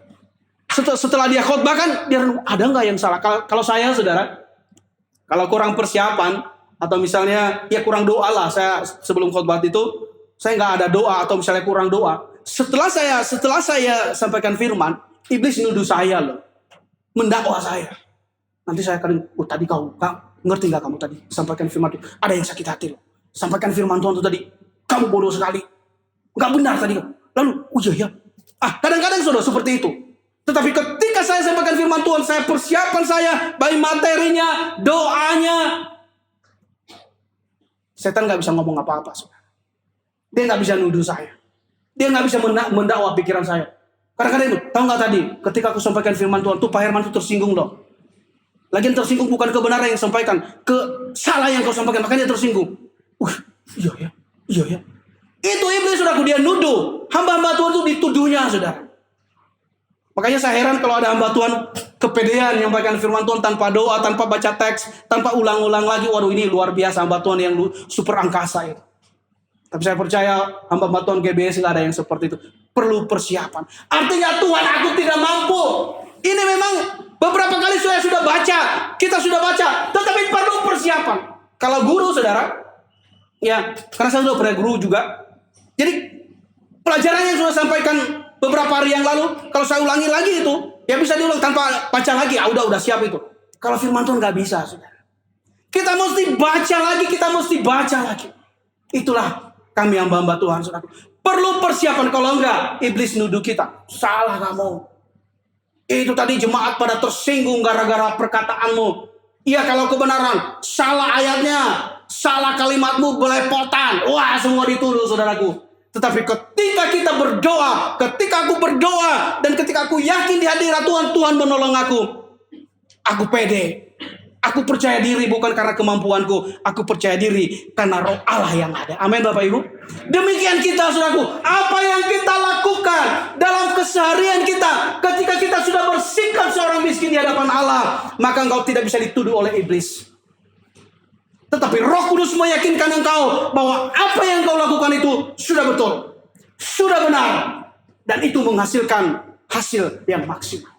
setelah dia khotbah kan dia ada nggak yang salah. Kalau saya, saudara, kalau kurang persiapan atau misalnya ya kurang doa lah, saya sebelum khotbah itu saya nggak ada doa atau misalnya kurang doa. Setelah saya sampaikan firman, iblis nuduh saya loh, mendakwa saya. Nanti saya akan, tadi kau ngerti nggak kamu tadi sampaikan firman itu? Ada yang sakit hati loh. Sampaikan firman Tuhan itu tadi, kamu bodoh sekali, nggak benar tadi. Lalu, iya ya. Kadang-kadang saudara seperti itu. Tetapi ketika saya sampaikan firman Tuhan, saya persiapan saya, baik materinya, doanya, setan nggak bisa ngomong apa-apa, saudara. Dia nggak bisa nuduh saya. Dia nggak bisa mendakwa pikiran saya. Kadang-kadang itu, tahu nggak tadi, ketika aku sampaikan firman Tuhan, tuh Pak Herman tuh tersinggung loh. Lagian tersinggung bukan kebenaran yang disampaikan, salah yang kau sampaikan, makanya dia tersinggung. Iya ya. Itu iblis, saudaraku, dia nuduh. Hamba-hamba Tuhan itu dituduhnya, saudara. Makanya saya heran kalau ada hamba Tuhan kepedean menyampaikan firman Tuhan tanpa doa, tanpa baca teks, tanpa ulang-ulang lagi. Waduh, ini luar biasa hamba Tuhan yang super angkasa itu. Tapi saya percaya hamba Tuhan GBS nggak ada yang seperti itu. Perlu persiapan. Artinya Tuhan, aku tidak mampu. Ini memang beberapa kali saya sudah baca. Kita sudah baca. Tetapi perlu persiapan. Kalau guru, saudara. Ya, karena saya sudah pernah guru juga. Jadi pelajaran yang sudah sampaikan beberapa hari yang lalu, kalau saya ulangi lagi itu, ya bisa diulang tanpa baca lagi. Udah siap itu. Kalau firman Tuhan nggak bisa, saudara. Kita mesti baca lagi. Itulah kami hamba-hamba Tuhan, saudara. Perlu persiapan, kalau enggak, iblis nuduh kita. Salah kamu. Itu tadi jemaat pada tersinggung gara-gara perkataanmu. Iya, kalau kebenaran, salah ayatnya, salah kalimatmu, belepotan. Wah, semua dituduh, saudaraku. Tetapi ketika aku berdoa, dan ketika aku yakin di hadirat Tuhan, Tuhan menolong aku pede. Aku percaya diri bukan karena kemampuanku. Aku percaya diri karena roh Allah yang ada. Amin, Bapak Ibu. Demikian kita, saudaraku. Apa yang kita lakukan dalam keseharian kita, ketika kita sudah bersikap seorang miskin di hadapan Allah, maka engkau tidak bisa dituduh oleh iblis. Tetapi Roh Kudus meyakinkan engkau bahwa apa yang engkau lakukan itu sudah betul, sudah benar, dan itu menghasilkan hasil yang maksimal.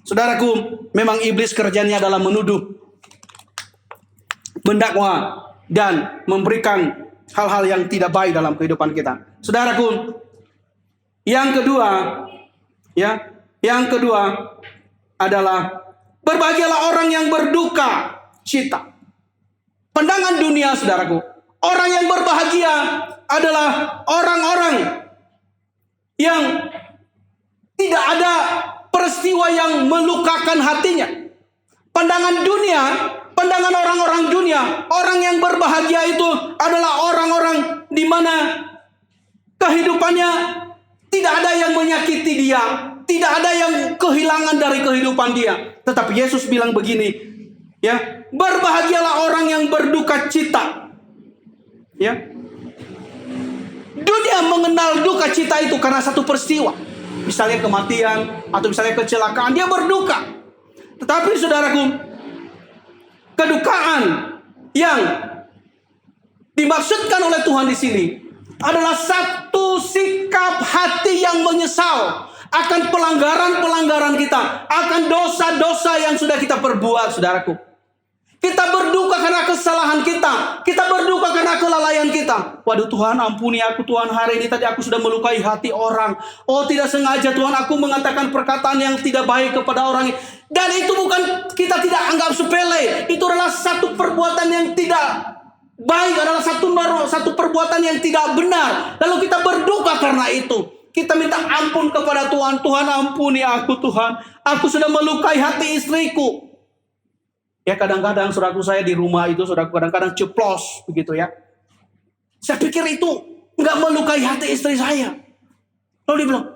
Saudaraku, memang iblis kerjanya adalah menuduh, mendakwa, dan memberikan hal-hal yang tidak baik dalam kehidupan kita. Saudaraku, yang kedua adalah berbahagialah orang yang berduka cita. Pandangan dunia, saudaraku, orang yang berbahagia adalah orang-orang yang tidak ada peristiwa yang melukakan hatinya. Pandangan dunia, pandangan orang-orang dunia, orang yang berbahagia itu adalah orang-orang di mana kehidupannya tidak ada yang menyakiti dia, tidak ada yang kehilangan dari kehidupan dia. Tetapi Yesus bilang begini, ya, berbahagialah orang yang berduka cita. Ya. Dunia mengenal duka cita itu karena satu peristiwa. Misalnya kematian atau misalnya kecelakaan, dia berduka. Tetapi saudaraku, kedukaan yang dimaksudkan oleh Tuhan di sini adalah satu sikap hati yang menyesal akan pelanggaran-pelanggaran kita, akan dosa-dosa yang sudah kita perbuat, saudaraku. Kita berduka karena kesalahan kita. Kita berduka karena kelalaian kita. Waduh, Tuhan, ampuni aku, Tuhan, hari ini tadi aku sudah melukai hati orang. Oh, tidak sengaja, Tuhan, aku mengatakan perkataan yang tidak baik kepada orang. Dan itu bukan, kita tidak anggap sepele. Itu adalah satu perbuatan yang tidak baik, adalah satu perbuatan yang tidak benar. Lalu kita berduka karena itu. Kita minta ampun kepada Tuhan. Tuhan, ampuni aku, Tuhan. Aku sudah melukai hati istriku. Ya, kadang-kadang saudaraku, saya di rumah itu, saudaraku, kadang-kadang ceplos begitu ya. Saya pikir itu nggak melukai hati istri saya. Lalu dia bilang,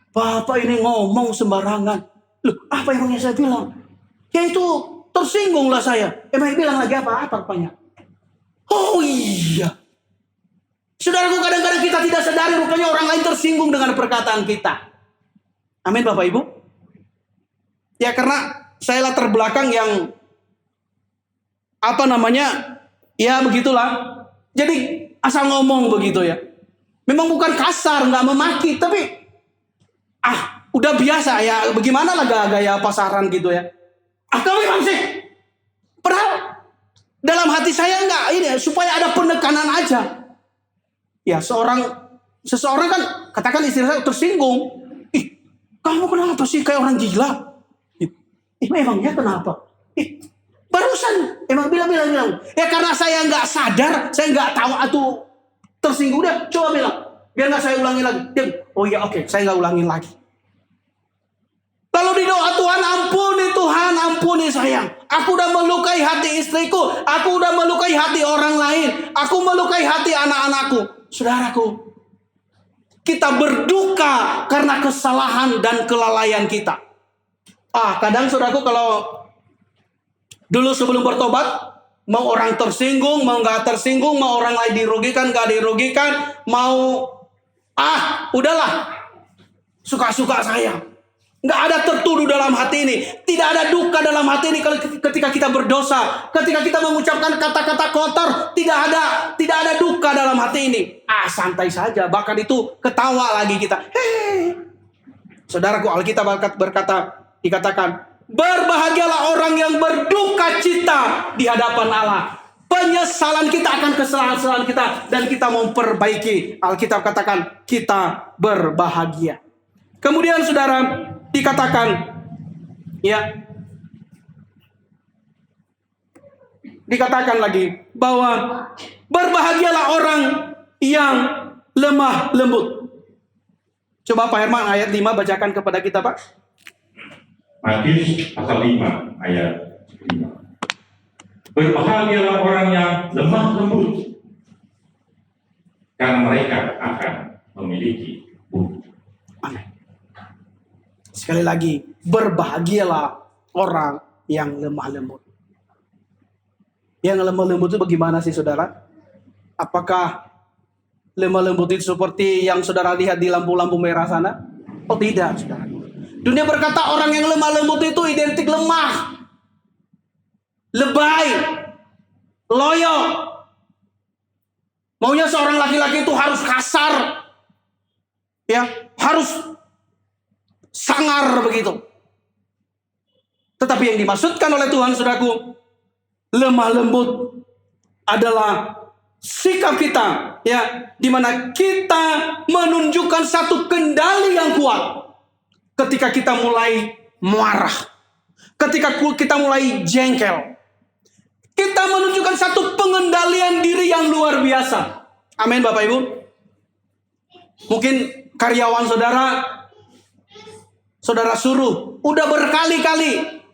Bapak ini ngomong sembarangan. Loh, apa yang saya bilang? Ya itu, tersinggunglah saya. Emang bilang lagi apa rupanya? Oh iya. Saudaraku, kadang-kadang kita tidak sadari rupanya orang lain tersinggung dengan perkataan kita. Amin, Bapak Ibu. Ya, karena saya latar belakang yang ya begitulah. Jadi asal ngomong begitu ya. Memang bukan kasar, nggak memaki, tapi udah biasa ya. Bagaimana lah gaya pasaran gitu ya. Kamu memang sih. Padahal dalam hati saya nggak ini, supaya ada penekanan aja. Ya, seseorang kan, katakan istri saya tersinggung. Kamu kenapa sih kayak orang gila? Memangnya kenapa? Barusan emang bilang. Ya karena saya nggak sadar, saya nggak tahu atau tersinggung. Udah, coba bilang, biar nggak saya ulangi lagi. Oh ya, oke, saya nggak ulangin lagi. Lalu di doa, Tuhan ampuni saya. Aku udah melukai hati istriku, aku udah melukai hati orang lain, aku melukai hati anak-anakku. Saudaraku, kita berduka karena kesalahan dan kelalaian kita. Kadang saudaraku, kalau dulu sebelum bertobat, mau orang tersinggung, mau nggak tersinggung, mau orang lain dirugikan, nggak dirugikan, mau udahlah, suka-suka saya. Nggak ada tertuduh dalam hati ini, tidak ada duka dalam hati ini ketika kita berdosa, ketika kita mengucapkan kata-kata kotor, tidak ada duka dalam hati ini. Santai saja, bahkan itu ketawa lagi kita. Saudaraku, Alkitab dikatakan, berbahagialah orang yang berduka cita di hadapan Allah. penyesalan kita akan kesalahan-kesalahan kita, dan kita memperbaiki. Alkitab katakan kita berbahagia. Kemudian saudara dikatakan, ya, dikatakan lagi bahwa berbahagialah orang yang lemah lembut. Coba Pak Herman ayat 5 bacakan kepada kita, Pak. Matius pasal 5 ayat 5. Berbahagialah orang yang lemah lembut, karena mereka akan memiliki bumi. Amin. Sekali lagi, berbahagialah orang yang lemah lembut. Yang lemah lembut itu bagaimana sih saudara? Apakah lemah lembut itu seperti yang saudara lihat di lampu-lampu merah sana? Oh tidak, saudara. Dunia berkata orang yang lemah lembut itu identik lemah, lebay, loyo. Maunya seorang laki-laki itu harus kasar, ya, harus sangar begitu. Tetapi yang dimaksudkan oleh Tuhan, saudaraku, lemah lembut adalah sikap kita, ya, di mana kita menunjukkan satu kendali yang kuat ketika kita mulai marah, ketika kita mulai jengkel. Kita menunjukkan satu pengendalian diri yang luar biasa. Amin, Bapak Ibu. Mungkin karyawan saudara suruh, udah berkali-kali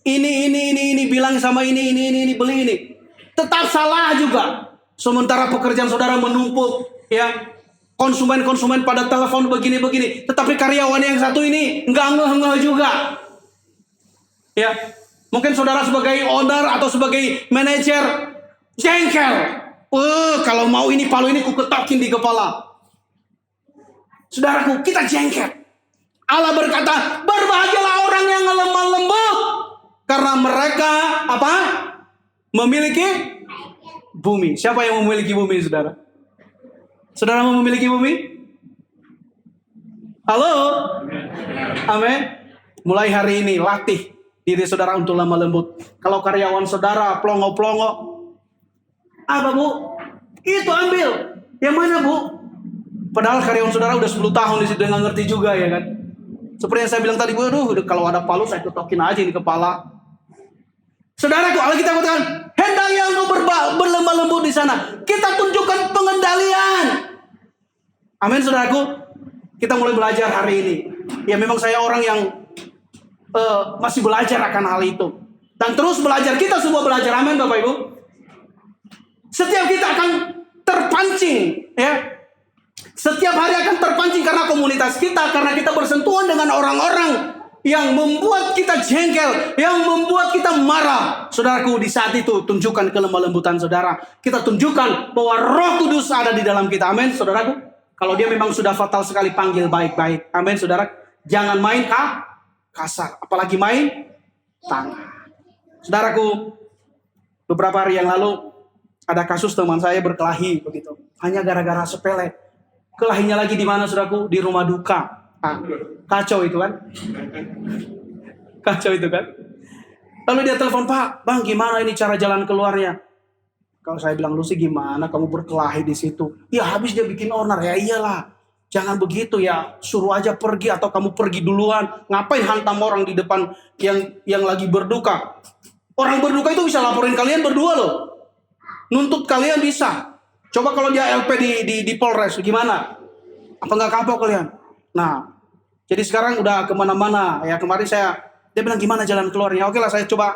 ini bilang sama ini beli ini, tetap salah juga. Sementara pekerjaan saudara menumpuk, ya, konsumen pada telepon begini, tetapi karyawan yang satu ini nggak ngeh juga, ya. Mungkin saudara sebagai owner atau sebagai manajer jengkel, kalau mau ini palu ini ku ketokin di kepala. Saudaraku, kita jengkel. Allah berkata, berbahagialah orang yang lemah lembut, karena mereka apa? Memiliki bumi. Siapa yang memiliki bumi, saudara? Saudara mau memiliki bumi? Halo? Amin. Mulai hari ini latih diri saudara untuk lemah lembut. Kalau karyawan saudara plongo-plongo, apa bu? Itu ambil. Yang mana bu? Padahal karyawan saudara udah 10 tahun di situ, nggak ngerti juga, ya kan? Seperti yang saya bilang tadi, waduh, kalau ada palu saya ketokin aja di kepala. Saudaraku, Alkitab katakan, hendaknya engkau berlemah lembut di sana. Kita tunjukkan pengendalian. Amin, saudaraku. Kita mulai belajar hari ini. Ya memang saya orang yang masih belajar akan hal itu. Dan terus belajar, kita semua belajar. Amin, Bapak Ibu. Setiap kita akan terpancing, ya. Setiap hari akan terpancing karena komunitas kita, karena kita bersentuhan dengan orang-orang yang membuat kita jengkel, yang membuat kita marah. Saudaraku, di saat itu tunjukkan kelemah lembutan saudara. Kita tunjukkan bahwa Roh Kudus ada di dalam kita. Amin, saudaraku. Kalau dia memang sudah fatal sekali, panggil baik-baik. Amin, saudara. Jangan main kasar, apalagi main tangan. Saudaraku, beberapa hari yang lalu ada kasus teman saya berkelahi begitu. Hanya gara-gara sepele. Kelahinya lagi di mana, saudaraku? Di rumah duka. Kacau itu kan? Kacau itu kan? Lalu dia telepon, Pak, Bang, gimana ini cara jalan keluarnya? Kalau saya bilang, lu sih gimana kamu berkelahi di situ? Ya habis dia bikin onar. Ya iyalah, jangan begitu ya. Suruh aja pergi atau kamu pergi duluan. Ngapain hantam orang di depan yang lagi berduka? Orang berduka itu bisa laporin kalian berdua loh. Nuntut kalian bisa. Coba kalau dia LP di Polres, gimana? Apa nggak kapok kalian? Nah, jadi sekarang udah kemana-mana. Ya kemarin dia bilang gimana jalan keluarnya. Oke lah, saya coba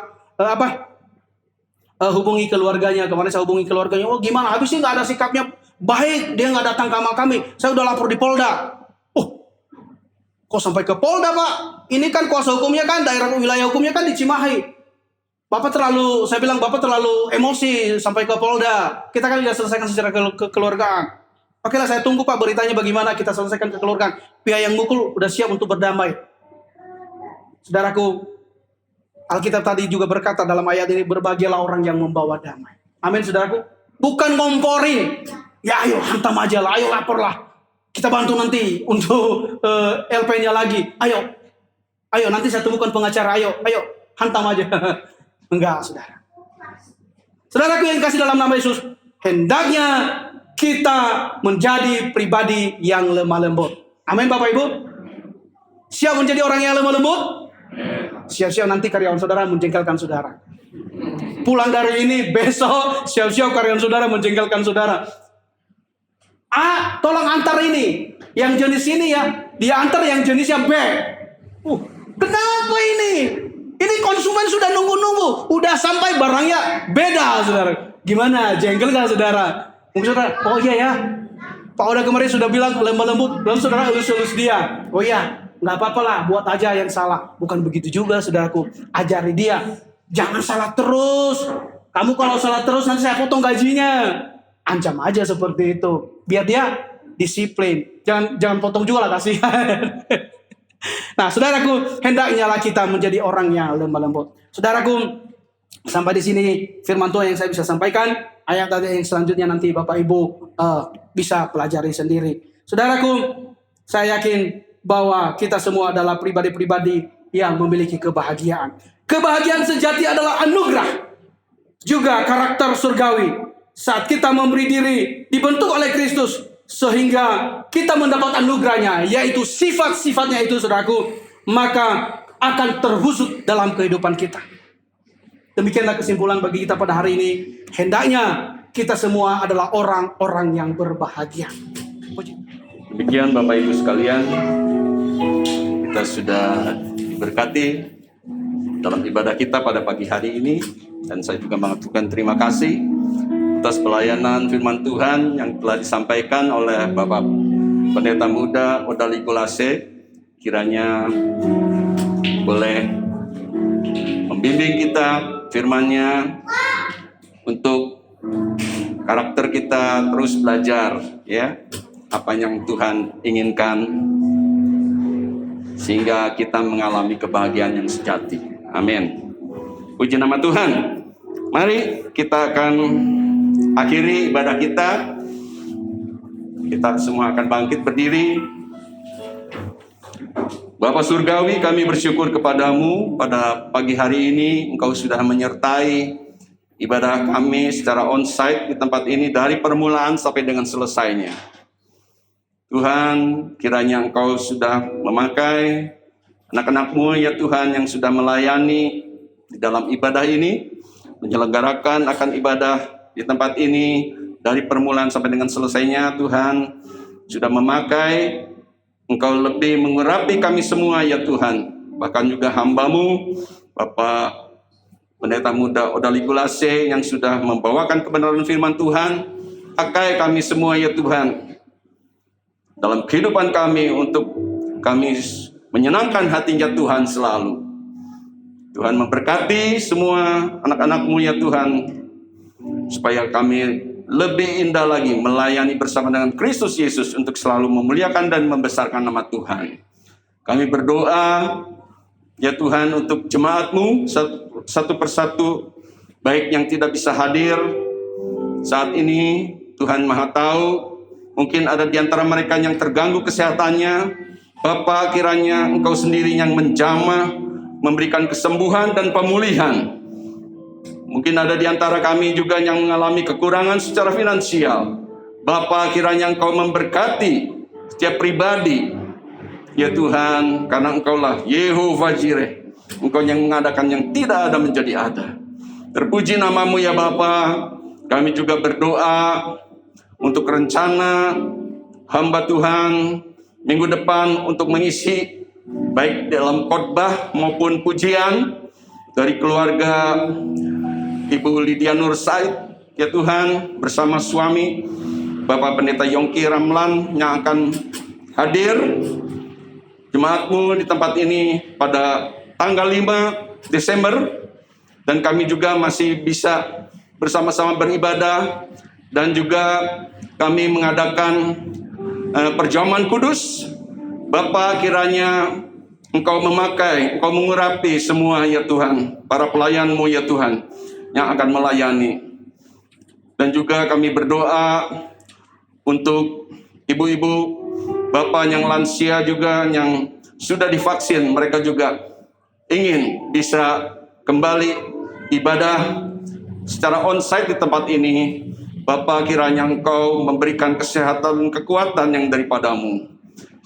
hubungi keluarganya. Kemarin saya hubungi keluarganya. Oh gimana? Habisnya nggak ada sikapnya baik. Dia nggak datang ke sama kami. Saya udah lapor di Polda. Kok sampai ke Polda, Pak? Ini kan kuasa hukumnya kan, daerah wilayah hukumnya kan di Cimahi. Saya bilang Bapak terlalu emosi sampai ke Polda. Kita kan sudah selesaikan secara kekeluargaan. Oke lah, saya tunggu Pak beritanya bagaimana kita selesaikan kekeluargaan. Pihak yang mukul udah siap untuk berdamai. Saudaraku, Alkitab tadi juga berkata dalam ayat ini, berbahagialah orang yang membawa damai. Amin, saudaraku. Bukan ngomporin. Ya ayo hantam aja lah, ayo lapor lah. Kita bantu nanti untuk LP-nya lagi. Ayo nanti saya temukan pengacara. Ayo hantam aja. Enggak, saudara. Saudaraku yang kasih dalam nama Yesus, hendaknya kita menjadi pribadi yang lemah lembut. Amin Bapak Ibu. Siap menjadi orang yang lemah lembut? Siap-siap nanti karyawan saudara menjengkelkan saudara. Pulang dari ini besok siap-siap karyawan saudara menjengkelkan saudara. Tolong antar ini. Yang jenis ini ya, dia antar yang jenisnya B. Kenapa ini? Ini konsumen sudah nunggu-nunggu, udah sampai barangnya beda, saudara. Gimana? Jengkel gak saudara? Mungkin saudara, oh iya ya, Pak Oda kemarin sudah bilang lemah lembut, lalu saudara elus-elus dia. Oh iya, nggak apa-apa lah, buat aja yang salah. Bukan begitu juga, saudaraku. Ajari dia, jangan salah terus. Kamu kalau salah terus nanti saya potong gajinya. Ancam aja seperti itu, biar dia disiplin. Jangan potong juga lah, kasihan. Nah, saudaraku, hendaknya lah kita menjadi orang yang lemah lembut. Saudaraku, sampai di sini firman Tuhan yang saya bisa sampaikan. Ayat tadi yang selanjutnya nanti Bapak Ibu bisa pelajari sendiri. Saudaraku, saya yakin bahwa kita semua adalah pribadi-pribadi yang memiliki kebahagiaan. Kebahagiaan sejati adalah anugerah, juga karakter surgawi. Saat kita memberi diri dibentuk oleh Kristus, sehingga kita mendapat anugerahnya, yaitu sifat-sifatnya itu, saudaraku, maka akan terwujud dalam kehidupan kita. Demikianlah kesimpulan bagi kita pada hari ini. Hendaknya kita semua adalah orang-orang yang berbahagia. Demikian Bapak Ibu sekalian, kita sudah diberkati dalam ibadah kita pada pagi hari ini. Dan saya juga mengaturkan terima kasih atas pelayanan firman Tuhan yang telah disampaikan oleh Bapak Pendeta Muda Odali Kulase. Kiranya boleh membimbing kita firman-Nya untuk karakter kita terus belajar, ya, apa yang Tuhan inginkan, sehingga kita mengalami kebahagiaan yang sejati. Amin. Puji nama Tuhan. Mari kita akan akhiri ibadah kita. Kita semua akan bangkit berdiri. Bapa Surgawi, kami bersyukur kepadamu pada pagi hari ini. Engkau sudah menyertai ibadah kami secara onsite di tempat ini dari permulaan sampai dengan selesainya. Tuhan, kiranya Engkau sudah memakai anak-anak-Mu ya Tuhan yang sudah melayani di dalam ibadah ini, menyelenggarakan akan ibadah di tempat ini dari permulaan sampai dengan selesainya. Tuhan sudah memakai, Engkau lebih mengurapi kami semua ya Tuhan, bahkan juga hamba-Mu Bapak Pendeta Muda Odali Kulase yang sudah membawakan kebenaran firman Tuhan. Pakai kami semua ya Tuhan dalam kehidupan kami, untuk kami menyenangkan hatinya Tuhan selalu. Tuhan memberkati semua anak-anak-Mu ya Tuhan, supaya kami lebih indah lagi melayani bersama dengan Kristus Yesus untuk selalu memuliakan dan membesarkan nama Tuhan. Kami berdoa ya Tuhan untuk jemaat-Mu satu persatu, baik yang tidak bisa hadir saat ini. Tuhan Maha tahu, mungkin ada di antara mereka yang terganggu kesehatannya. Bapa, kiranya Engkau sendiri yang menjamah, memberikan kesembuhan dan pemulihan. Mungkin ada di antara kami juga yang mengalami kekurangan secara finansial. Bapa, kiranya Engkau memberkati setiap pribadi ya Tuhan, karena Engkaulah Yehovah Jireh. Engkau yang mengadakan yang tidak ada menjadi ada. Terpuji nama-Mu ya Bapa. Kami juga berdoa untuk rencana hamba Tuhan minggu depan untuk mengisi baik dalam khotbah maupun pujian dari keluarga Ibu Lydia Nur Said ya Tuhan, bersama suami Bapak Pendeta Yongki Ramlan yang akan hadir jemaat-Mu di tempat ini pada tanggal 5 Desember. Dan kami juga masih bisa bersama-sama beribadah, dan juga kami mengadakan perjamuan kudus. Bapa, kiranya Engkau memakai, Engkau mengurapi semua ya Tuhan, para pelayan-Mu ya Tuhan yang akan melayani. Dan juga kami berdoa untuk ibu-ibu, bapak yang lansia juga yang sudah divaksin, mereka juga ingin bisa kembali ibadah secara onsite di tempat ini, Bapa, kiranya Engkau memberikan kesehatan dan kekuatan yang daripadamu,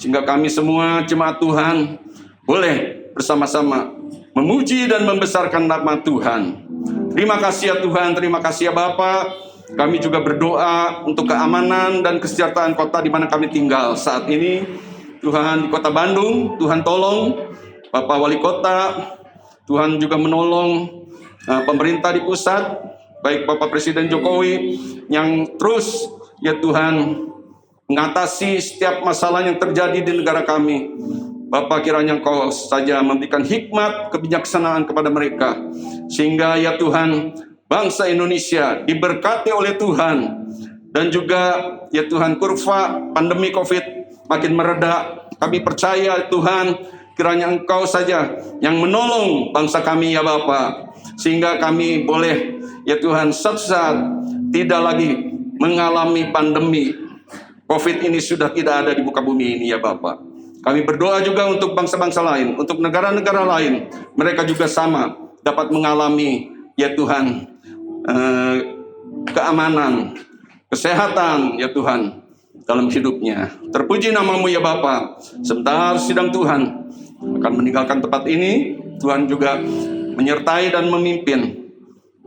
sehingga kami semua jemaat Tuhan boleh bersama-sama memuji dan membesarkan nama Tuhan. Terima kasih ya Tuhan, terima kasih ya Bapa. Kami juga berdoa untuk keamanan dan kesejahteraan kota di mana kami tinggal saat ini. Tuhan, di kota Bandung, Tuhan tolong Bapak Wali Kota, Tuhan juga menolong pemerintah di pusat, baik Bapak Presiden Jokowi yang terus ya Tuhan mengatasi setiap masalah yang terjadi di negara kami. Bapak, kiranya Engkau saja memberikan hikmat, kebijaksanaan kepada mereka, sehingga ya Tuhan bangsa Indonesia diberkati oleh Tuhan, dan juga ya Tuhan kurva pandemi COVID makin mereda. Kami percaya Tuhan, kiranya Engkau saja yang menolong bangsa kami ya Bapa, sehingga kami boleh ya Tuhan suatu saat tidak lagi mengalami pandemi COVID ini, sudah tidak ada di muka bumi ini ya Bapa. Kami berdoa juga untuk bangsa-bangsa lain, untuk negara-negara lain, mereka juga sama dapat mengalami ya Tuhan keamanan, kesehatan ya Tuhan dalam hidupnya. Terpuji namamu ya Bapa. Sebentar sidang Tuhan akan meninggalkan tempat ini, Tuhan juga menyertai dan memimpin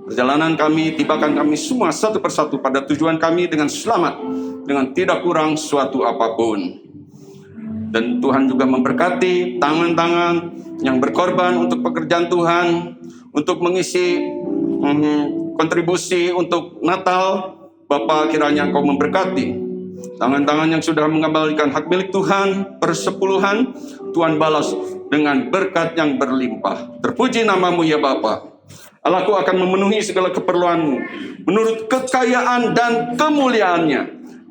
perjalanan kami, tibakan kami semua satu persatu pada tujuan kami dengan selamat, dengan tidak kurang suatu apapun. Dan Tuhan juga memberkati tangan-tangan yang berkorban untuk pekerjaan Tuhan, untuk mengisi kontribusi untuk Natal. Bapa, kiranya Engkau memberkati tangan-tangan yang sudah mengembalikan hak milik Tuhan, persepuluhan, Tuhan balas dengan berkat yang berlimpah. Terpuji namamu ya Bapa. Allahku akan memenuhi segala keperluanmu menurut kekayaan dan kemuliaannya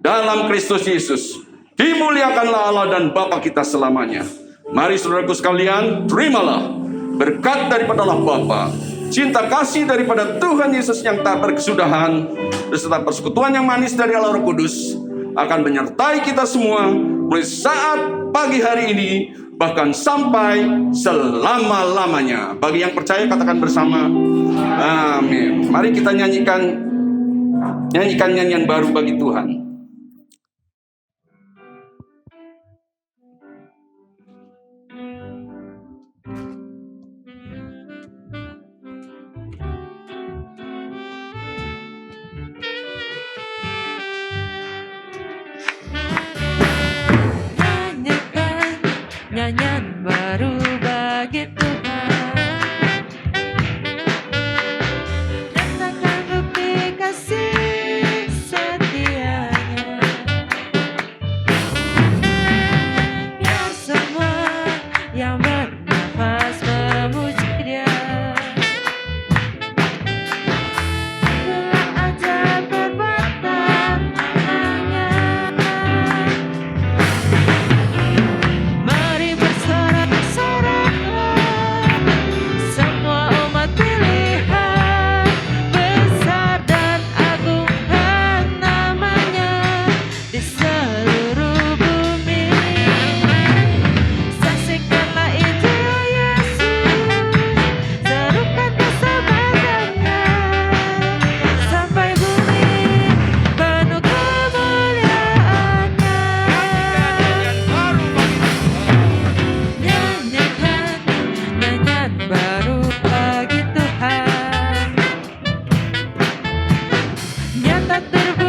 dalam Kristus Yesus. Dimuliakanlah Allah dan Bapa kita selamanya. Mari saudaraku sekalian, terimalah berkat daripada Allah Bapa, cinta kasih daripada Tuhan Yesus yang tak berkesudahan, beserta persekutuan yang manis dari Allah Roh Kudus akan menyertai kita semua mulai saat pagi hari ini, bahkan sampai selama-lamanya. Bagi yang percaya katakan bersama, amin. Mari kita nyanyikan nyanyian baru bagi Tuhan. Nyanyian baru bagi Tuhan, nyatakan bukti kasih setianya. Biar semua yang bernafas memuji Dia. Telah ajar perbuatan tangannya. Mari bersorak-soraklah semua umat pilihan, besar dan agungkan namanya di seluruh bumi. Saksikanlah Injil Yesus, serukan kesempatannya sampai bumi penuh kemuliaannya. Nyanyikan nyanyian baru bagi Tuhan, nyata terbukti